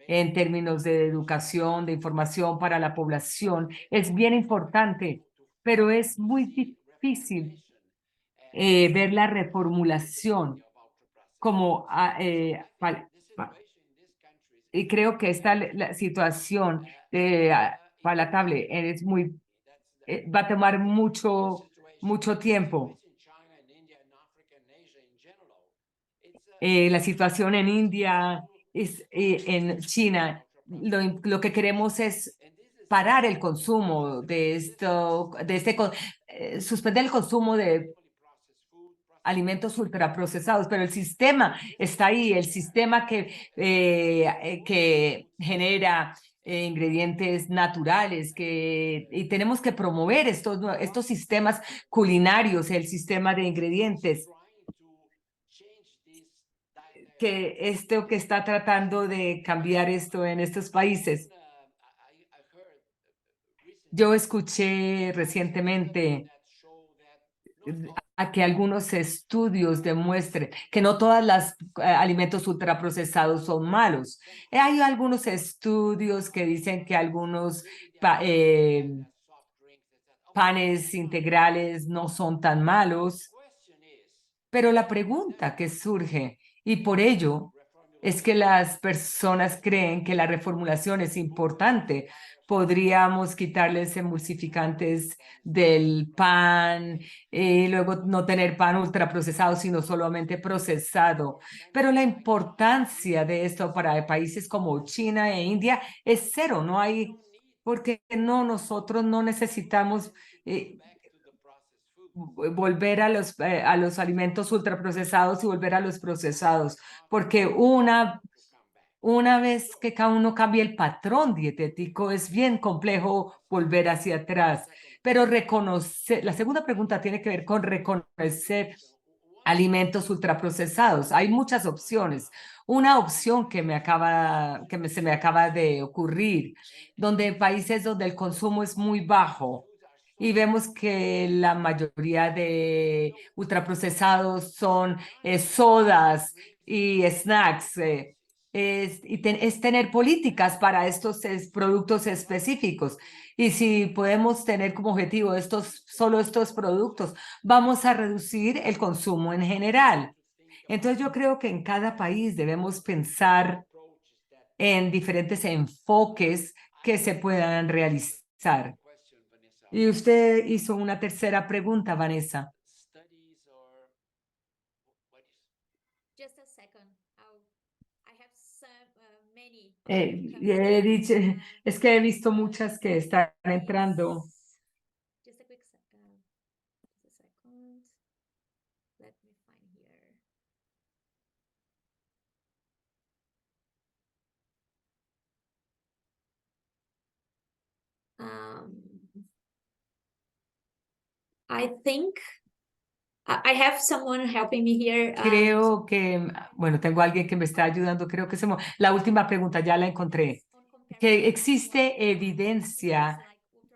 en términos de educación, de información para la población. Es bien importante, pero es muy difícil ver la reformulación como y creo que la situación palatable es muy va a tomar mucho tiempo. La situación en India, en China, lo que queremos es parar el consumo de esto, suspender el consumo de alimentos ultraprocesados, pero el sistema está ahí, el sistema que genera ingredientes naturales, y tenemos que promover estos sistemas culinarios, el sistema de ingredientes, que está tratando de cambiar esto en estos países. Yo escuché recientemente a que algunos estudios demuestren que no todos los alimentos ultraprocesados son malos. Hay algunos estudios que dicen que algunos panes integrales no son tan malos, pero la pregunta que surge, y por ello es que las personas creen que la reformulación es importante. Podríamos quitarles emulsificantes del pan, y luego no tener pan ultraprocesado, sino solamente procesado. Pero la importancia de esto para países como China e India es cero, no hay, porque nosotros no necesitamos volver a los alimentos ultraprocesados y volver a los procesados, porque una vez que cada uno cambie el patrón dietético, es bien complejo volver hacia atrás. Pero la segunda pregunta tiene que ver con reconocer alimentos ultraprocesados. Hay muchas opciones. Una opción que se me acaba de ocurrir, donde en países donde el consumo es muy bajo, y vemos que la mayoría de ultraprocesados son sodas y snacks. Es tener políticas para estos productos específicos. Y si podemos tener como objetivo solo estos productos, vamos a reducir el consumo en general. Entonces yo creo que en cada país debemos pensar en diferentes enfoques que se puedan realizar. Y usted hizo una tercera pregunta, Vanessa. Just a second. I have many. He dicho, es que he visto muchas que están entrando. Just a quick second. Just a second. Let me find here. I think I have someone helping me here. Creo que, bueno, tengo alguien que me está ayudando. Creo que la última pregunta ya la encontré. Que existe evidencia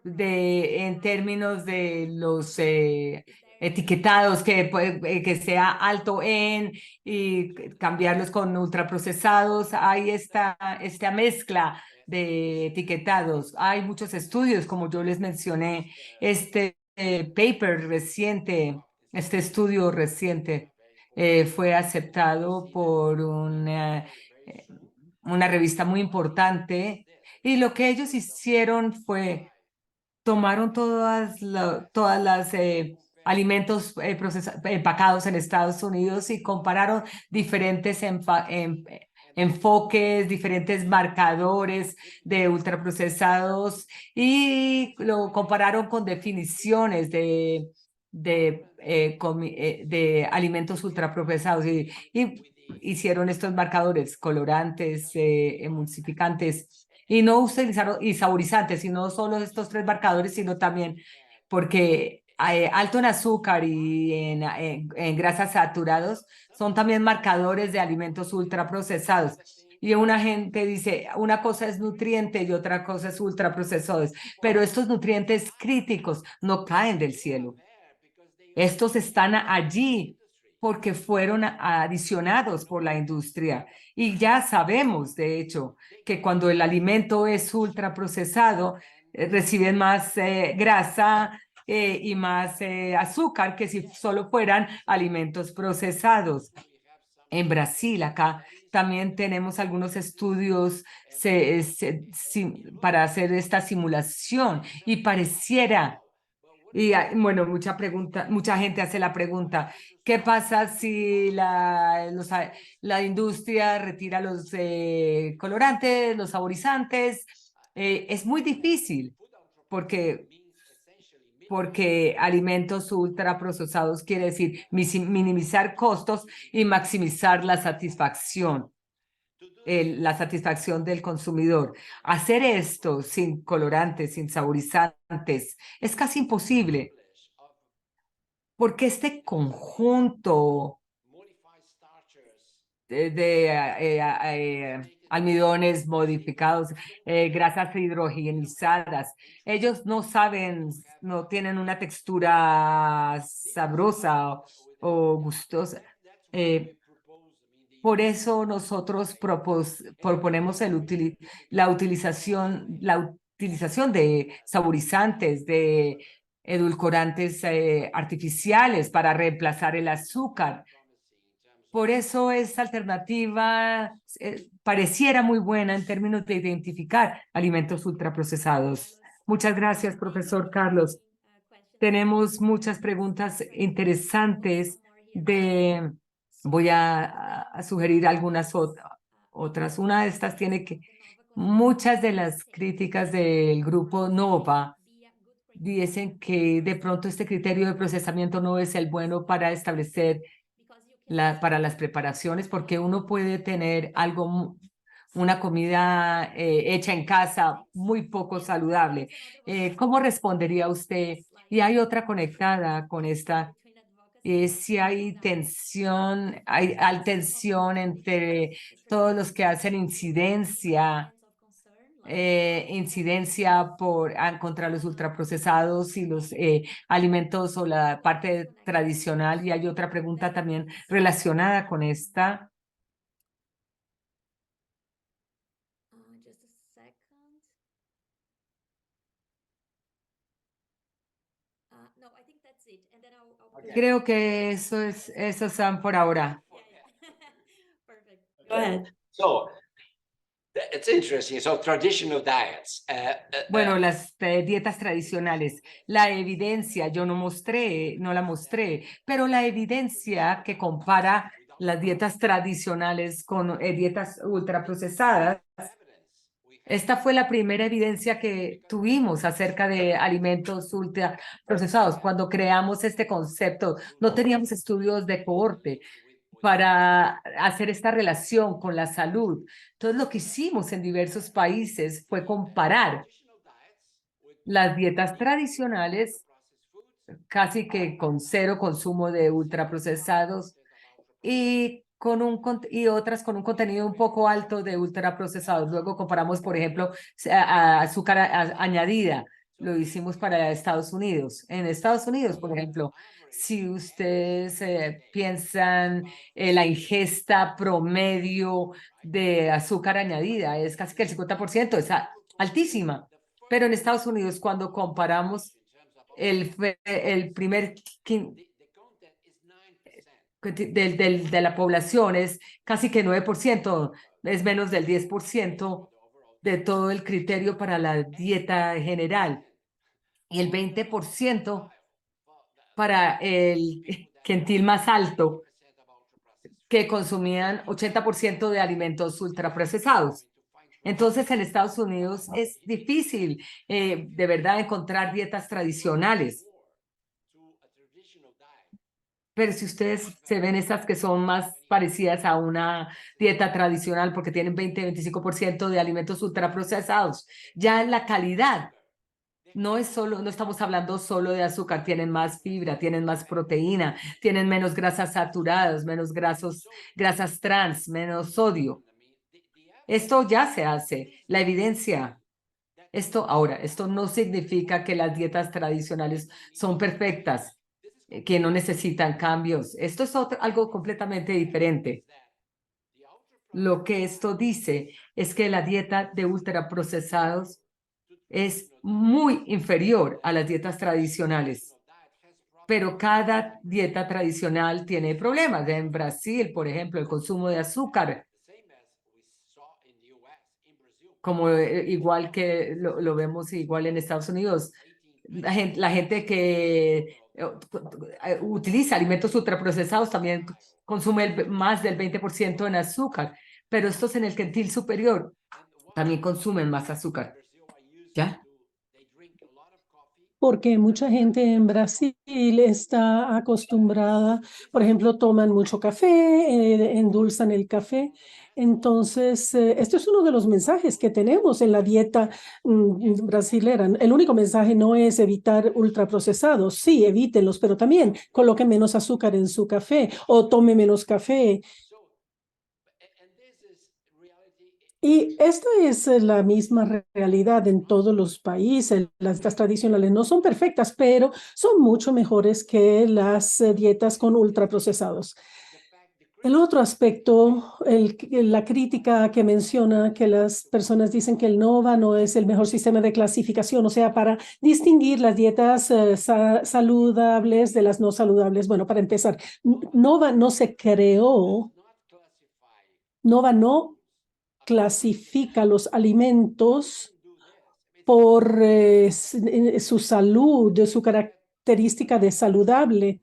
en términos de los etiquetados que sea alto en y cambiarlos con ultraprocesados. Hay esta mezcla de etiquetados. Hay muchos estudios, como yo les mencioné, este estudio reciente fue aceptado por una revista muy importante, y lo que ellos hicieron fue tomaron todas las alimentos empacados en Estados Unidos y compararon diferentes enfoques, diferentes marcadores de ultraprocesados, y lo compararon con definiciones de alimentos ultraprocesados, y hicieron estos marcadores, colorantes, emulsificantes, y no utilizaron y saborizantes, sino solo estos tres marcadores, sino también porque alto en azúcar y en grasas saturados son también marcadores de alimentos ultraprocesados. Y una gente dice, una cosa es nutriente y otra cosa es ultraprocesados, pero estos nutrientes críticos no caen del cielo. Estos están allí porque fueron adicionados por la industria. Y ya sabemos, de hecho, que cuando el alimento es ultraprocesado, reciben más grasa y más azúcar que si solo fueran alimentos procesados. En Brasil, acá también tenemos algunos estudios para hacer esta simulación y pareciera, y bueno, mucha gente hace la pregunta, ¿qué pasa si la industria retira los colorantes, los saborizantes? Es muy difícil porque alimentos ultraprocesados quiere decir minimizar costos y maximizar la satisfacción del consumidor. Hacer esto sin colorantes, sin saborizantes, es casi imposible, porque este conjunto de almidones modificados, grasas hidrogenizadas. Ellos no saben, no tienen una textura sabrosa o gustosa. Por eso nosotros proponemos la utilización de saborizantes, de edulcorantes artificiales para reemplazar el azúcar. Por eso esta alternativa pareciera muy buena en términos de identificar alimentos ultraprocesados. Muchas gracias, profesor Carlos. Tenemos muchas preguntas interesantes voy a sugerir algunas otras. Una de estas tiene que, muchas de las críticas del grupo NOVA dicen que de pronto este criterio de procesamiento no es el bueno para establecer para las preparaciones, porque uno puede tener una comida hecha en casa muy poco saludable. ¿Cómo respondería usted? Y hay otra conectada con esta. Si hay tensión entre todos los que hacen incidencia contra los ultraprocesados y los alimentos o la parte tradicional. Y hay otra pregunta también relacionada con esta. Just a second. No, I think that's it. And then I'll Creo que esos son por ahora. Perfect. Go ahead. So it's interesting. So traditional diets. Bueno, las dietas tradicionales, la evidencia, yo no la mostré, pero la evidencia que compara las dietas tradicionales con dietas ultraprocesadas, esta fue la primera evidencia que tuvimos acerca de alimentos ultraprocesados. Cuando creamos este concepto, no teníamos estudios de cohorte para hacer esta relación con la salud. Entonces, lo que hicimos en diversos países fue comparar las dietas tradicionales, casi que con cero consumo de ultraprocesados, y otras con un contenido un poco alto de ultraprocesados. Luego comparamos, por ejemplo, azúcar añadida. Lo hicimos para Estados Unidos. En Estados Unidos, por ejemplo, si ustedes piensan la ingesta promedio de azúcar añadida, es casi que el 50%, es altísima. Pero en Estados Unidos, cuando comparamos el primer de la población, es casi que 9%, es menos del 10% de todo el criterio para la dieta general y el 20% para el quintil más alto, que consumían 80% de alimentos ultraprocesados. Entonces, en Estados Unidos es difícil de verdad encontrar dietas tradicionales. Pero si ustedes se ven esas que son más parecidas a una dieta tradicional porque tienen 20-25% de alimentos ultraprocesados, ya la calidad no estamos hablando solo de azúcar, tienen más fibra, tienen más proteína, tienen menos grasas saturadas, menos grasas trans, menos sodio. Esto ya se hace, la evidencia. Esto no significa que las dietas tradicionales son perfectas. que no necesitan cambios. Esto es algo completamente diferente. Lo que esto dice es que la dieta de ultraprocesados es muy inferior a las dietas tradicionales. Pero cada dieta tradicional tiene problemas. En Brasil, por ejemplo, el consumo de azúcar, como igual que lo vemos igual en Estados Unidos. La gente que utiliza alimentos ultraprocesados también consume más del 20% en azúcar, pero estos en el quintil superior también consumen más azúcar. ¿Ya? Porque mucha gente en Brasil está acostumbrada, por ejemplo, toman mucho café, endulzan el café. Entonces, este es uno de los mensajes que tenemos en la dieta brasilera. El único mensaje no es evitar ultraprocesados, sí, evítenlos, pero también coloquen menos azúcar en su café o tome menos café. Y esta es la misma realidad en todos los países. Las dietas tradicionales no son perfectas, pero son mucho mejores que las dietas con ultraprocesados. El otro aspecto, la crítica que menciona que las personas dicen que el NOVA no es el mejor sistema de clasificación, o sea, para distinguir las dietas saludables de las no saludables. Bueno, para empezar, NOVA no se creó, NOVA no clasifica los alimentos por su salud, su característica de saludable.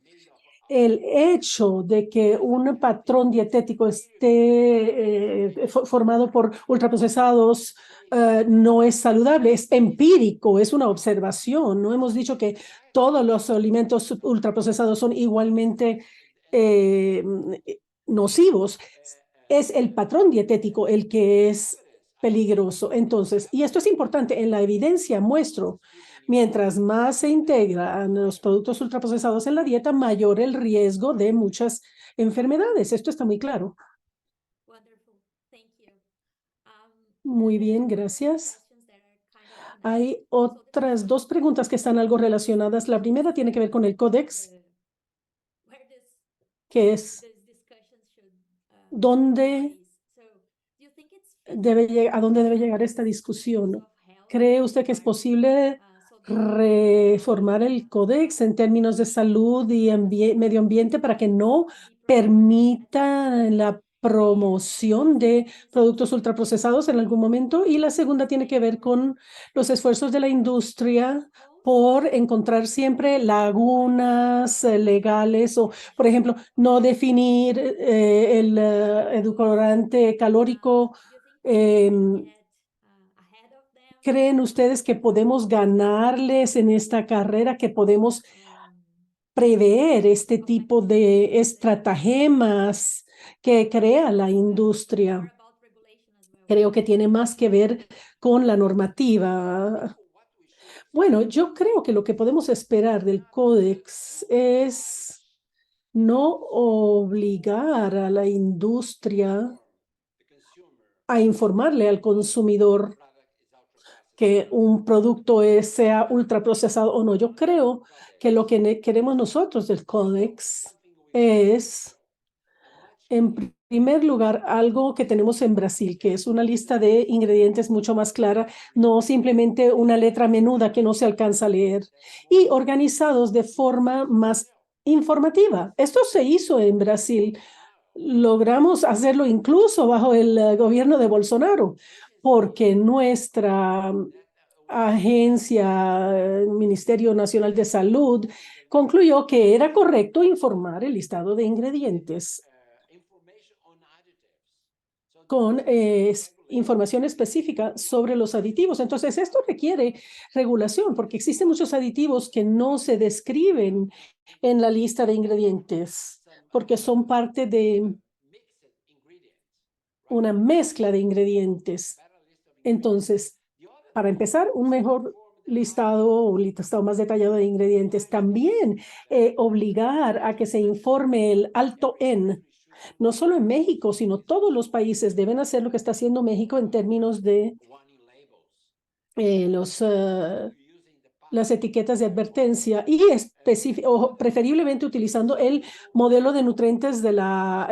El hecho de que un patrón dietético esté formado por ultraprocesados no es saludable, es empírico, es una observación. No hemos dicho que todos los alimentos ultraprocesados son igualmente nocivos. Es el patrón dietético el que es peligroso. Entonces, y esto es importante, en la evidencia muestro, mientras más se integran los productos ultraprocesados en la dieta, mayor el riesgo de muchas enfermedades. Esto está muy claro. Wonderful. Thank you. Muy bien, gracias. Hay otras dos preguntas que están algo relacionadas. La primera tiene que ver con el códex, que es ¿dónde a dónde debe llegar esta discusión? ¿Cree usted que es posible reformar el códex en términos de salud y medio ambiente para que no permita la promoción de productos ultraprocesados en algún momento? Y la segunda tiene que ver con los esfuerzos de la industria por encontrar siempre lagunas legales o, por ejemplo, no definir el edulcorante calórico. ¿Creen ustedes que podemos ganarles en esta carrera, que podemos prever este tipo de estratagemas que crea la industria? Creo que tiene más que ver con la normativa. Bueno, yo creo que lo que podemos esperar del códex es no obligar a la industria a informarle al consumidor que un producto sea ultraprocesado o no. Yo creo que lo que queremos nosotros del códex es, en primer lugar, algo que tenemos en Brasil, que es una lista de ingredientes mucho más clara, no simplemente una letra menuda que no se alcanza a leer, y organizados de forma más informativa. Esto se hizo en Brasil. Logramos hacerlo incluso bajo el gobierno de Bolsonaro, porque nuestra agencia, Ministerio Nacional de Salud, concluyó que era correcto informar el listado de ingredientes con información específica sobre los aditivos. Entonces, esto requiere regulación porque existen muchos aditivos que no se describen en la lista de ingredientes porque son parte de una mezcla de ingredientes. Entonces, para empezar, un mejor listado, un listado más detallado de ingredientes. También obligar a que se informe el alto en, no solo en México, sino todos los países deben hacer lo que está haciendo México en términos de los las etiquetas de advertencia y o preferiblemente utilizando el modelo de nutrientes de la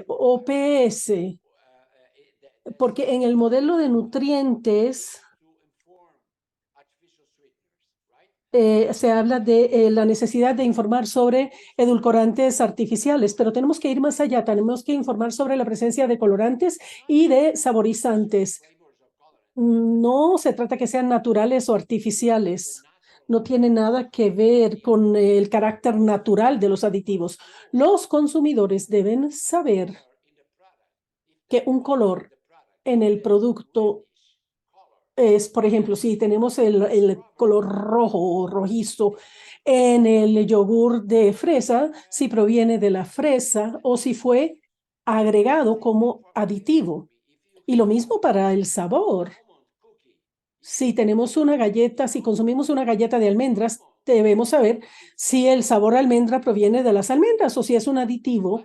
OPS, porque en el modelo de nutrientes se habla de la necesidad de informar sobre edulcorantes artificiales, pero tenemos que ir más allá, tenemos que informar sobre la presencia de colorantes y de saborizantes. No se trata que sean naturales o artificiales. No tiene nada que ver con el carácter natural de los aditivos. Los consumidores deben saber que un color en el producto es, por ejemplo, si tenemos el color rojo o rojizo en el yogur de fresa, si proviene de la fresa o si fue agregado como aditivo. Y lo mismo para el sabor. Si tenemos una galleta, si consumimos una galleta de almendras, debemos saber si el sabor a almendra proviene de las almendras o si es un aditivo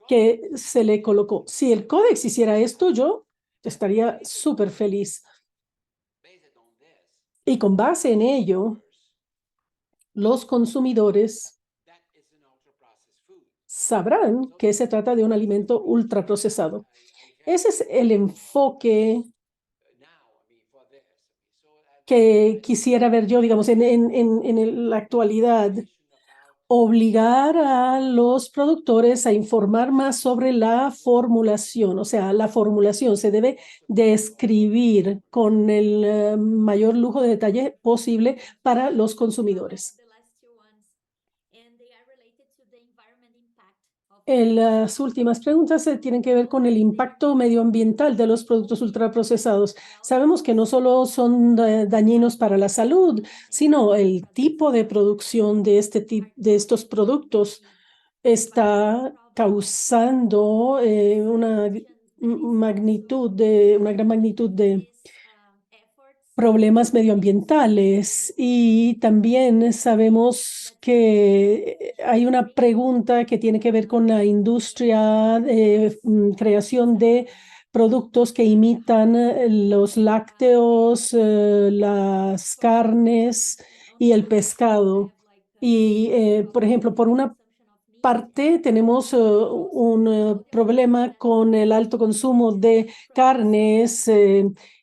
que se le colocó. Si el Codex hiciera esto, yo estaría súper feliz. Y con base en ello, los consumidores sabrán que se trata de un alimento ultraprocesado. Ese es el enfoque que quisiera ver yo, digamos, en la actualidad. Obligar a los productores a informar más sobre la formulación, o sea, la formulación se debe describir con el mayor lujo de detalle posible para los consumidores. Las últimas preguntas tienen que ver con el impacto medioambiental de los productos ultraprocesados. Sabemos que no solo son dañinos para la salud, sino el tipo de producción de estos productos está causando una gran magnitud de problemas medioambientales, y también sabemos que hay una pregunta que tiene que ver con la industria de creación de productos que imitan los lácteos, las carnes y el pescado. Y, por ejemplo, por una parte tenemos un problema con el alto consumo de carnes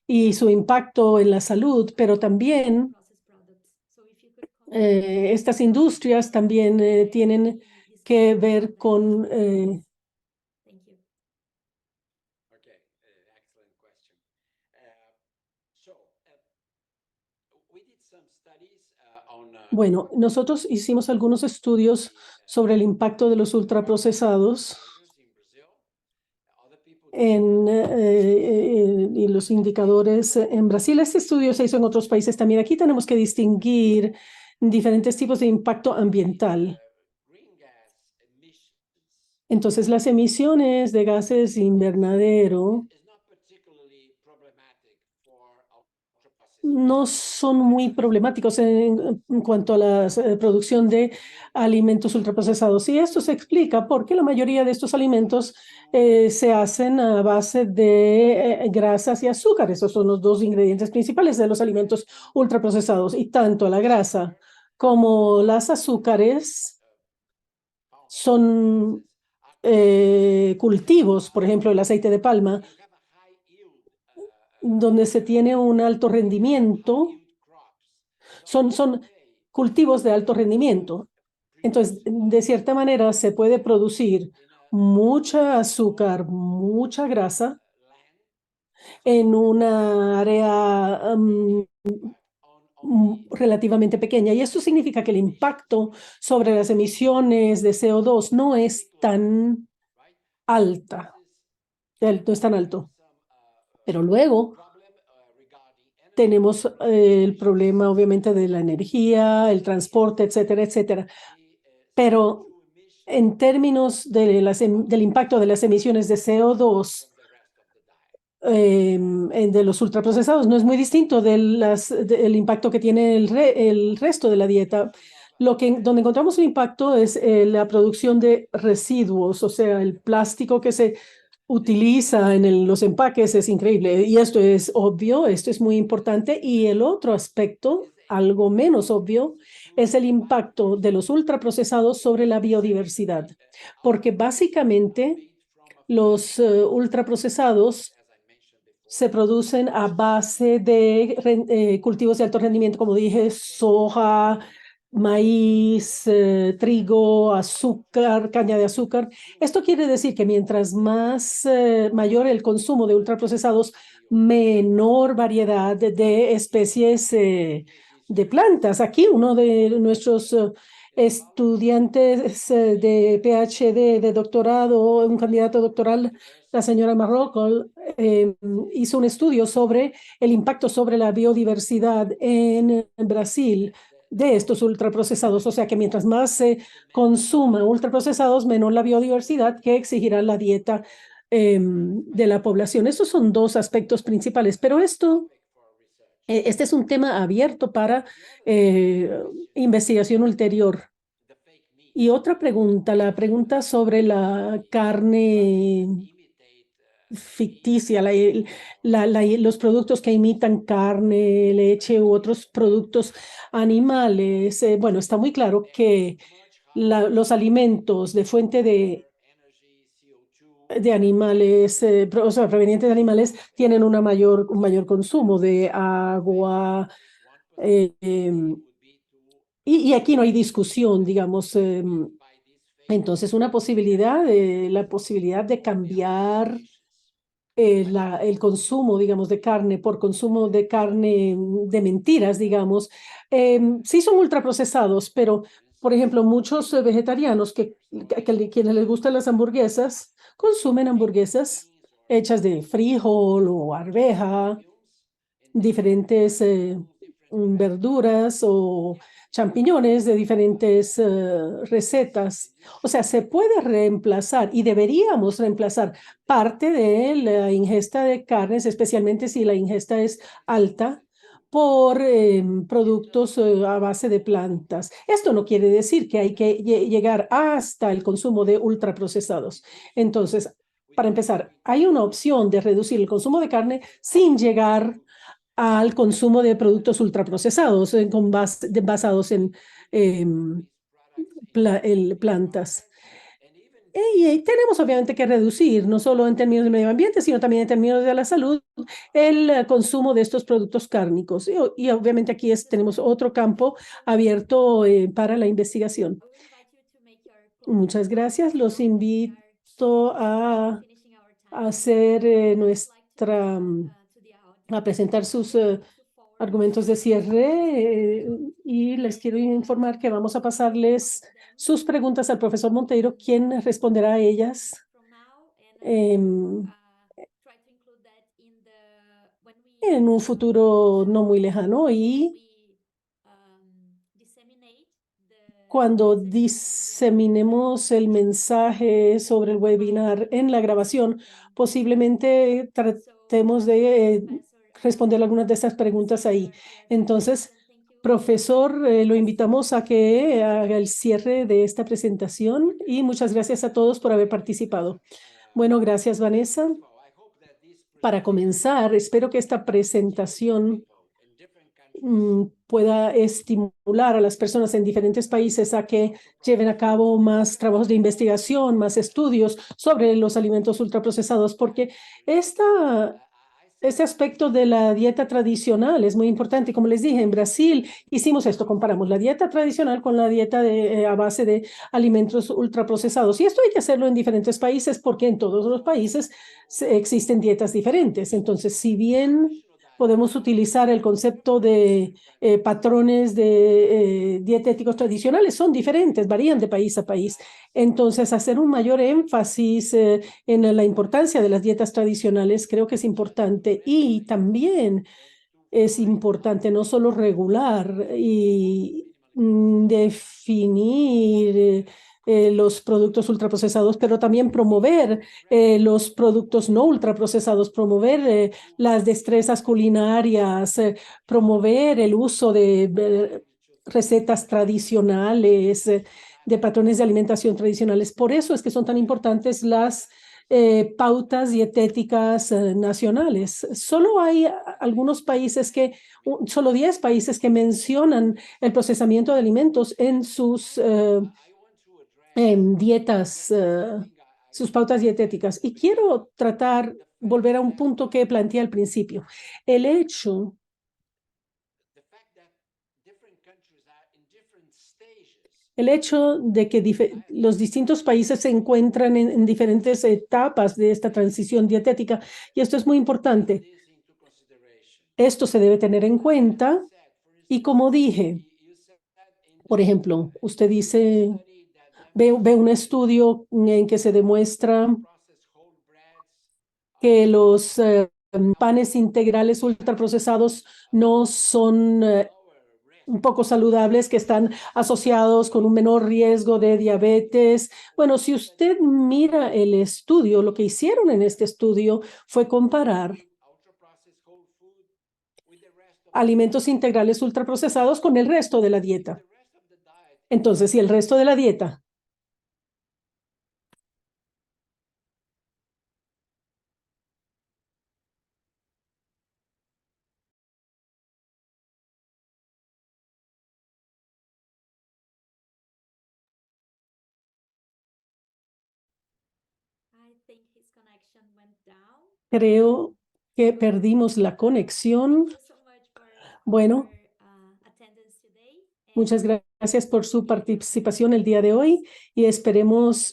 y su impacto en la salud, pero también estas industrias también tienen que ver con bueno, nosotros hicimos algunos estudios sobre el impacto de los ultraprocesados y los indicadores en Brasil. Este estudio se hizo en otros países también. Aquí tenemos que distinguir diferentes tipos de impacto ambiental. Entonces, las emisiones de gases invernadero no son muy problemáticos en cuanto a la producción de alimentos ultraprocesados. Y esto se explica porque la mayoría de estos alimentos se hacen a base de grasas y azúcares. Esos son los dos ingredientes principales de los alimentos ultraprocesados. Y tanto la grasa como las azúcares son cultivos, por ejemplo, el aceite de palma, donde se tiene un alto rendimiento, son cultivos de alto rendimiento. Entonces, de cierta manera, se puede producir mucha azúcar, mucha grasa en una área relativamente pequeña. Y esto significa que el impacto sobre las emisiones de CO2 no es tan no es tan alto. Pero luego tenemos el problema, obviamente, de la energía, el transporte, etcétera, etcétera. Pero en términos del impacto de las emisiones de CO2 de los ultraprocesados, no es muy distinto del impacto que tiene el resto de la dieta. Donde encontramos un impacto es la producción de residuos, o sea, el plástico que se utiliza en los empaques es increíble, y esto es obvio, esto es muy importante. Y el otro aspecto algo menos obvio es el impacto de los ultraprocesados sobre la biodiversidad, porque básicamente los ultraprocesados se producen a base de cultivos de alto rendimiento, como dije, soja, maíz, trigo, azúcar, caña de azúcar. Esto quiere decir que mientras mayor el consumo de ultraprocesados, menor variedad de especies de plantas. Aquí uno de nuestros estudiantes de PhD, de doctorado, un candidato doctoral, la señora Marroco, hizo un estudio sobre el impacto sobre la biodiversidad en Brasil de estos ultraprocesados. O sea que mientras más se consuma ultraprocesados, menor la biodiversidad que exigirá la dieta de la población. Estos son dos aspectos principales, pero este es un tema abierto para investigación ulterior. Y otra pregunta, la pregunta sobre la carne ficticia, los productos que imitan carne, leche u otros productos animales. Bueno, está muy claro que los alimentos de fuente de animales, o sea, provenientes de animales, tienen un mayor consumo de agua. Y aquí no hay discusión, digamos. Entonces, la posibilidad de cambiar el consumo, digamos, de carne por consumo de carne de mentiras, digamos, sí son ultraprocesados, pero, por ejemplo, muchos vegetarianos quienes les gustan las hamburguesas, consumen hamburguesas hechas de frijol o arveja, diferentes verduras o champiñones de diferentes recetas. O sea, se puede reemplazar y deberíamos reemplazar parte de la ingesta de carnes, especialmente si la ingesta es alta, por productos a base de plantas. Esto no quiere decir que hay que llegar hasta el consumo de ultraprocesados. Entonces, para empezar, hay una opción de reducir el consumo de carne sin llegar al consumo de productos ultraprocesados basados en plantas. Y tenemos obviamente que reducir, no solo en términos del medio ambiente, sino también en términos de la salud, el consumo de estos productos cárnicos. Y obviamente aquí tenemos otro campo abierto para la investigación. Muchas gracias. Los invito a hacer a presentar sus argumentos de cierre y les quiero informar que vamos a pasarles sus preguntas al profesor Monteiro, quien responderá a ellas en un futuro no muy lejano. Y cuando diseminemos el mensaje sobre el webinar en la grabación, posiblemente tratemos de responder algunas de estas preguntas ahí. Entonces, profesor, lo invitamos a que haga el cierre de esta presentación y muchas gracias a todos por haber participado. Bueno, gracias, Vanessa. Para comenzar, espero que esta presentación pueda estimular a las personas en diferentes países a que lleven a cabo más trabajos de investigación, más estudios sobre los alimentos ultraprocesados, porque este aspecto de la dieta tradicional es muy importante. Como les dije, en Brasil hicimos esto, comparamos la dieta tradicional con la dieta a base de alimentos ultraprocesados. Y esto hay que hacerlo en diferentes países porque en todos los países existen dietas diferentes. Entonces, si bien podemos utilizar el concepto de patrones de dietéticos tradicionales, son diferentes, varían de país a país. Entonces, hacer un mayor énfasis en la importancia de las dietas tradicionales creo que es importante. Y también es importante no solo regular y definir los productos ultraprocesados, pero también promover los productos no ultraprocesados, promover las destrezas culinarias, promover el uso de recetas tradicionales, de patrones de alimentación tradicionales. Por eso es que son tan importantes las pautas dietéticas nacionales. Solo hay algunos países solo 10 países que mencionan el procesamiento de alimentos en sus dietas, sus pautas dietéticas. Y quiero volver a un punto que planteé al principio. El hecho de que los distintos países se encuentran en diferentes etapas de esta transición dietética, y esto es muy importante. Esto se debe tener en cuenta, y como dije, por ejemplo, usted ve un estudio en que se demuestra que los panes integrales ultraprocesados no son un poco saludables, que están asociados con un menor riesgo de diabetes. Bueno, si usted mira el estudio, lo que hicieron en este estudio fue comparar alimentos integrales ultraprocesados con el resto de la dieta. Entonces, si el resto de la dieta I think his connection went down. creo que perdimos la conexión. Thank you so much for Bueno, your attendance today. muchas gracias por su participación el día de hoy y esperamos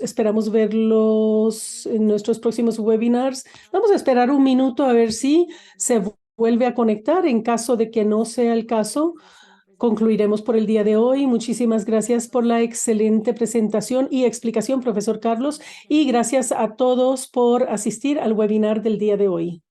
verlos en nuestros próximos webinars. Vamos a esperar un minuto a ver si se vuelve a conectar. En caso de que no sea el caso, concluiremos por el día de hoy. Muchísimas gracias por la excelente presentación y explicación, profesor Carlos, y gracias a todos por asistir al webinar del día de hoy.